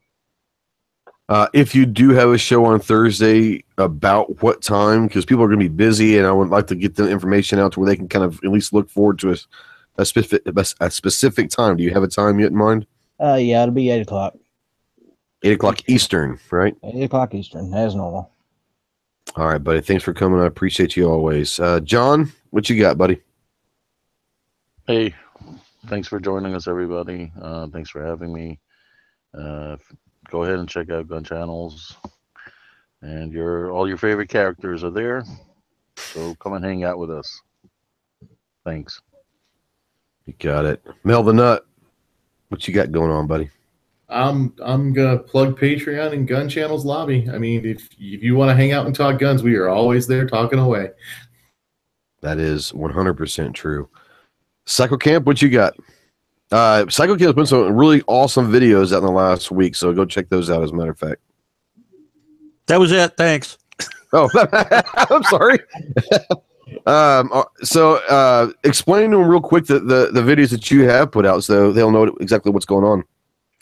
If you do have a show on Thursday, about what time? Because people are going to be busy, and I would like to get the information out to where they can kind of at least look forward to a specific time. Do you have a time yet in mind? Yeah, it'll be 8 o'clock. 8 o'clock Eastern, right? 8 o'clock Eastern, as normal. All right, buddy. Thanks for coming. I appreciate you always. John, what you got, buddy? Hey, thanks for joining us, everybody. Thanks for having me. Go ahead and check out GunChannels, and all your favorite characters are there. So come and hang out with us. Thanks. You got it. Mel the Nutt, what you got going on, buddy? I'm gonna plug Patreon and GunChannels lobby. I mean, if you want to hang out and talk guns, we are always there talking away. That is 100% true. Cyclecamp, what you got? Cyclecamp's put some really awesome videos out in the last week, so go check those out. As a matter of fact, that was it. Thanks. Oh, I'm sorry. So explain to them real quick the videos that you have put out, so they'll know exactly what's going on.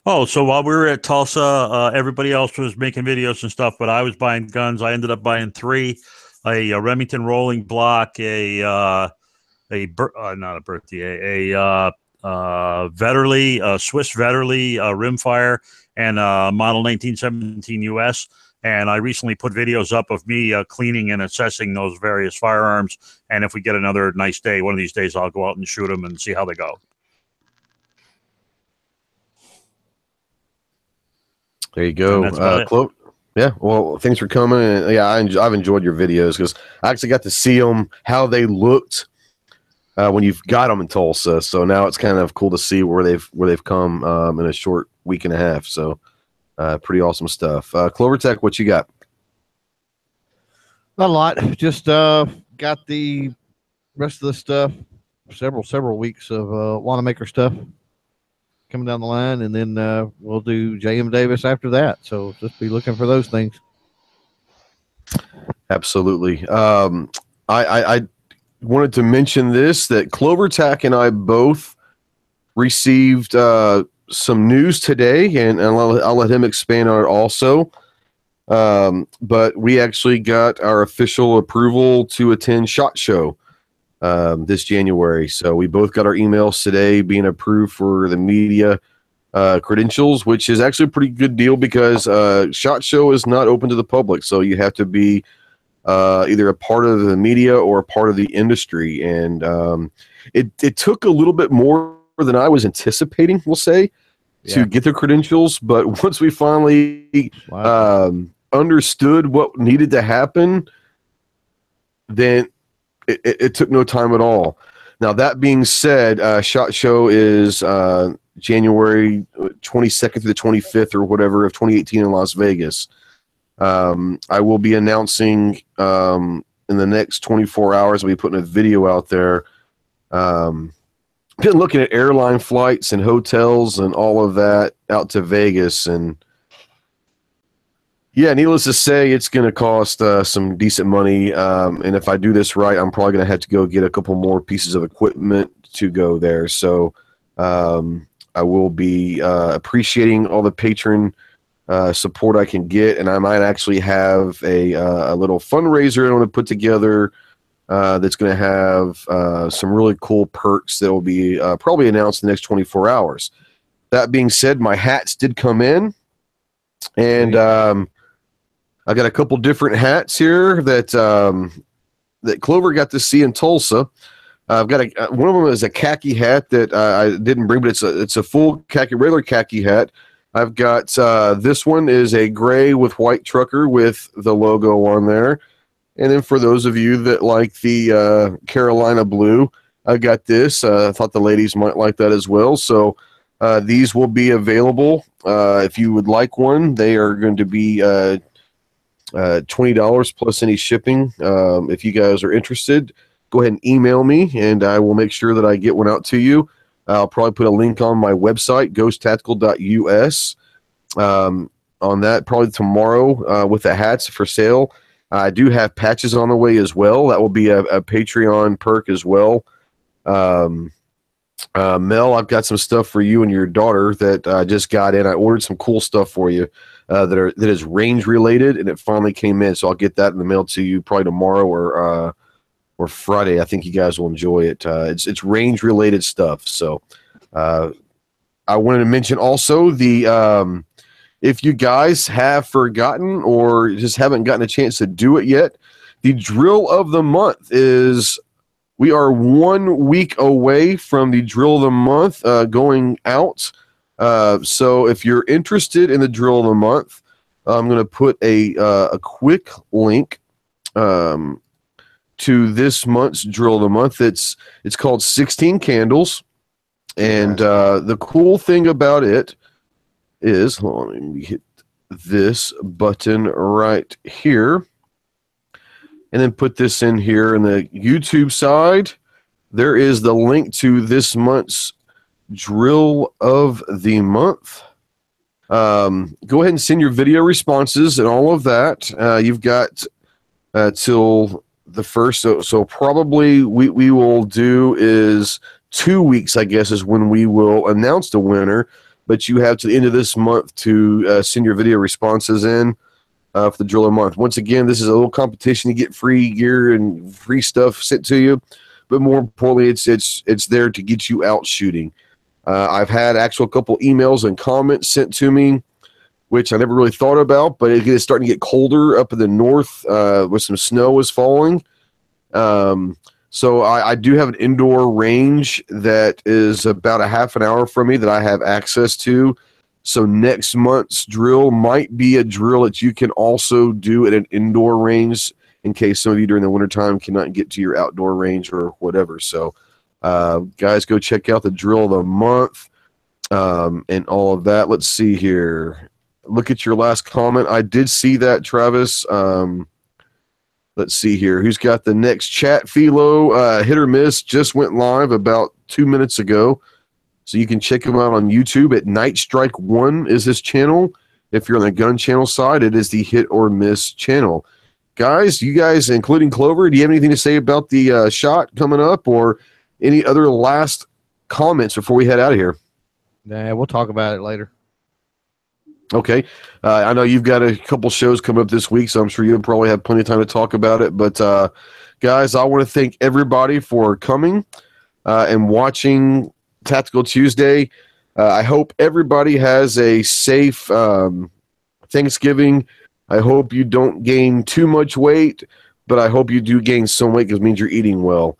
Oh, so while we were at Tulsa, everybody else was making videos and stuff, but I was buying guns. I ended up buying 3: a Remington rolling block, not a Berthier, a Vetterli, Swiss Vetterli rimfire, and model 1917 US. And I recently put videos up of me cleaning and assessing those various firearms. And if we get another nice day, one of these days, I'll go out and shoot them and see how they go. There you go. Yeah, well, thanks for coming. And yeah, I've enjoyed your videos because I actually got to see them, how they looked when you've got them in Tulsa. So now it's kind of cool to see where they've come in a short week and a half. So pretty awesome stuff. CloverTac, what you got? Not a lot. Just got the rest of the stuff. Several weeks of Wanamaker stuff coming down the line, and then we'll do J.M. Davis after that. So just be looking for those things. Absolutely. I wanted to mention this, that CloverTac and I both received some news today, and I'll let him expand on it also. But we actually got our official approval to attend SHOT Show this January. So we both got our emails today being approved for the media credentials, which is actually a pretty good deal because SHOT Show is not open to the public. So you have to be either a part of the media or a part of the industry. And it took a little bit more than I was anticipating, we'll say, to get the credentials. But once we finally understood what needed to happen, then it took no time at all. Now, that being said, SHOT Show is January 22nd to the 25th or whatever of 2018 in Las Vegas. I will be announcing in the next 24 hours, I'll be putting a video out there. Been looking at airline flights and hotels and all of that out to Vegas, and yeah, needless to say, it's going to cost some decent money. And if I do this right, I'm probably going to have to go get a couple more pieces of equipment to go there. So I will be appreciating all the patron support I can get, and I might actually have a little fundraiser I want to put together that's going to have some really cool perks that will be probably announced in the next 24 hours. That being said, my hats did come in, and I got a couple different hats here that that Clover got to see in Tulsa. I've got one of them is a khaki hat that I didn't bring, but it's a full khaki, regular khaki hat. I've got this one is a gray with white trucker with the logo on there. And then for those of you that like the Carolina blue, I got this. I thought the ladies might like that as well. So these will be available. If you would like one, they are going to be $20 plus any shipping. If you guys are interested, go ahead and email me, and I will make sure that I get one out to you. I'll probably put a link on my website, ghosttactical.us, on that probably tomorrow with the hats for sale. I do have patches on the way as well. That will be a Patreon perk as well. Mel, I've got some stuff for you and your daughter that I just got in. I ordered some cool stuff for you that is range related, and it finally came in. So I'll get that in the mail to you probably tomorrow or Friday. I think you guys will enjoy it. It's range related stuff. So I wanted to mention also the if you guys have forgotten or just haven't gotten a chance to do it yet, the drill of the month is, we are 1 week away from the drill of the month going out. So if you're interested in the drill of the month, I'm going to put a quick link to this month's drill of the month. It's called 16 Candles. And the cool thing about it is, hold on, let me hit this button right here. And then put this in here in the YouTube side. There is the link to this month's drill of the month. Go ahead and send your video responses and all of that. You've got till the first. So probably we will do is 2 weeks, I guess, is when we will announce the winner. But you have to the end of this month to send your video responses in. For the drill of the month. Once again, this is a little competition to get free gear and free stuff sent to you, but more importantly, it's there to get you out shooting. I've had actual couple emails and comments sent to me, which I never really thought about, but it is starting to get colder up in the north with some snow is falling. So I do have an indoor range that is about a half an hour from me that I have access to. So next month's drill might be a drill that you can also do at an indoor range in case some of you during the wintertime cannot get to your outdoor range or whatever. So guys, go check out the drill of the month and all of that. Let's see here. Look at your last comment. I did see that, Travis. Let's see here. Who's got the next chat? Philo, Hit or Miss just went live about 2 minutes ago. So you can check him out on YouTube at NightStryke 1 is his channel. If you're on the Gun Channel side, it is the Hit or Miss channel. Guys, you guys, including Clover, do you have anything to say about the shot coming up or any other last comments before we head out of here? Nah, we'll talk about it later. Okay. I know you've got a couple shows coming up this week, so I'm sure you'll probably have plenty of time to talk about it. But, guys, I want to thank everybody for coming and watching Tactical Tuesday. I hope everybody has a safe Thanksgiving. I hope you don't gain too much weight, but I hope you do gain some weight because it means you're eating well.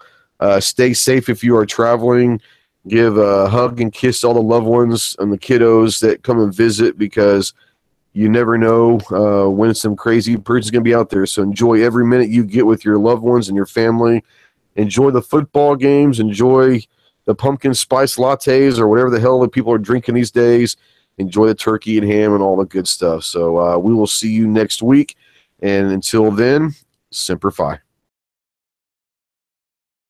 Stay safe if you are traveling. Give a hug and kiss all the loved ones and the kiddos that come and visit because you never know when some crazy person's going to be out there. So enjoy every minute you get with your loved ones and your family. Enjoy the football games. Enjoy the pumpkin spice lattes or whatever the hell that people are drinking these days. Enjoy the turkey and ham and all the good stuff. So we will see you next week. And until then, Semper Fi.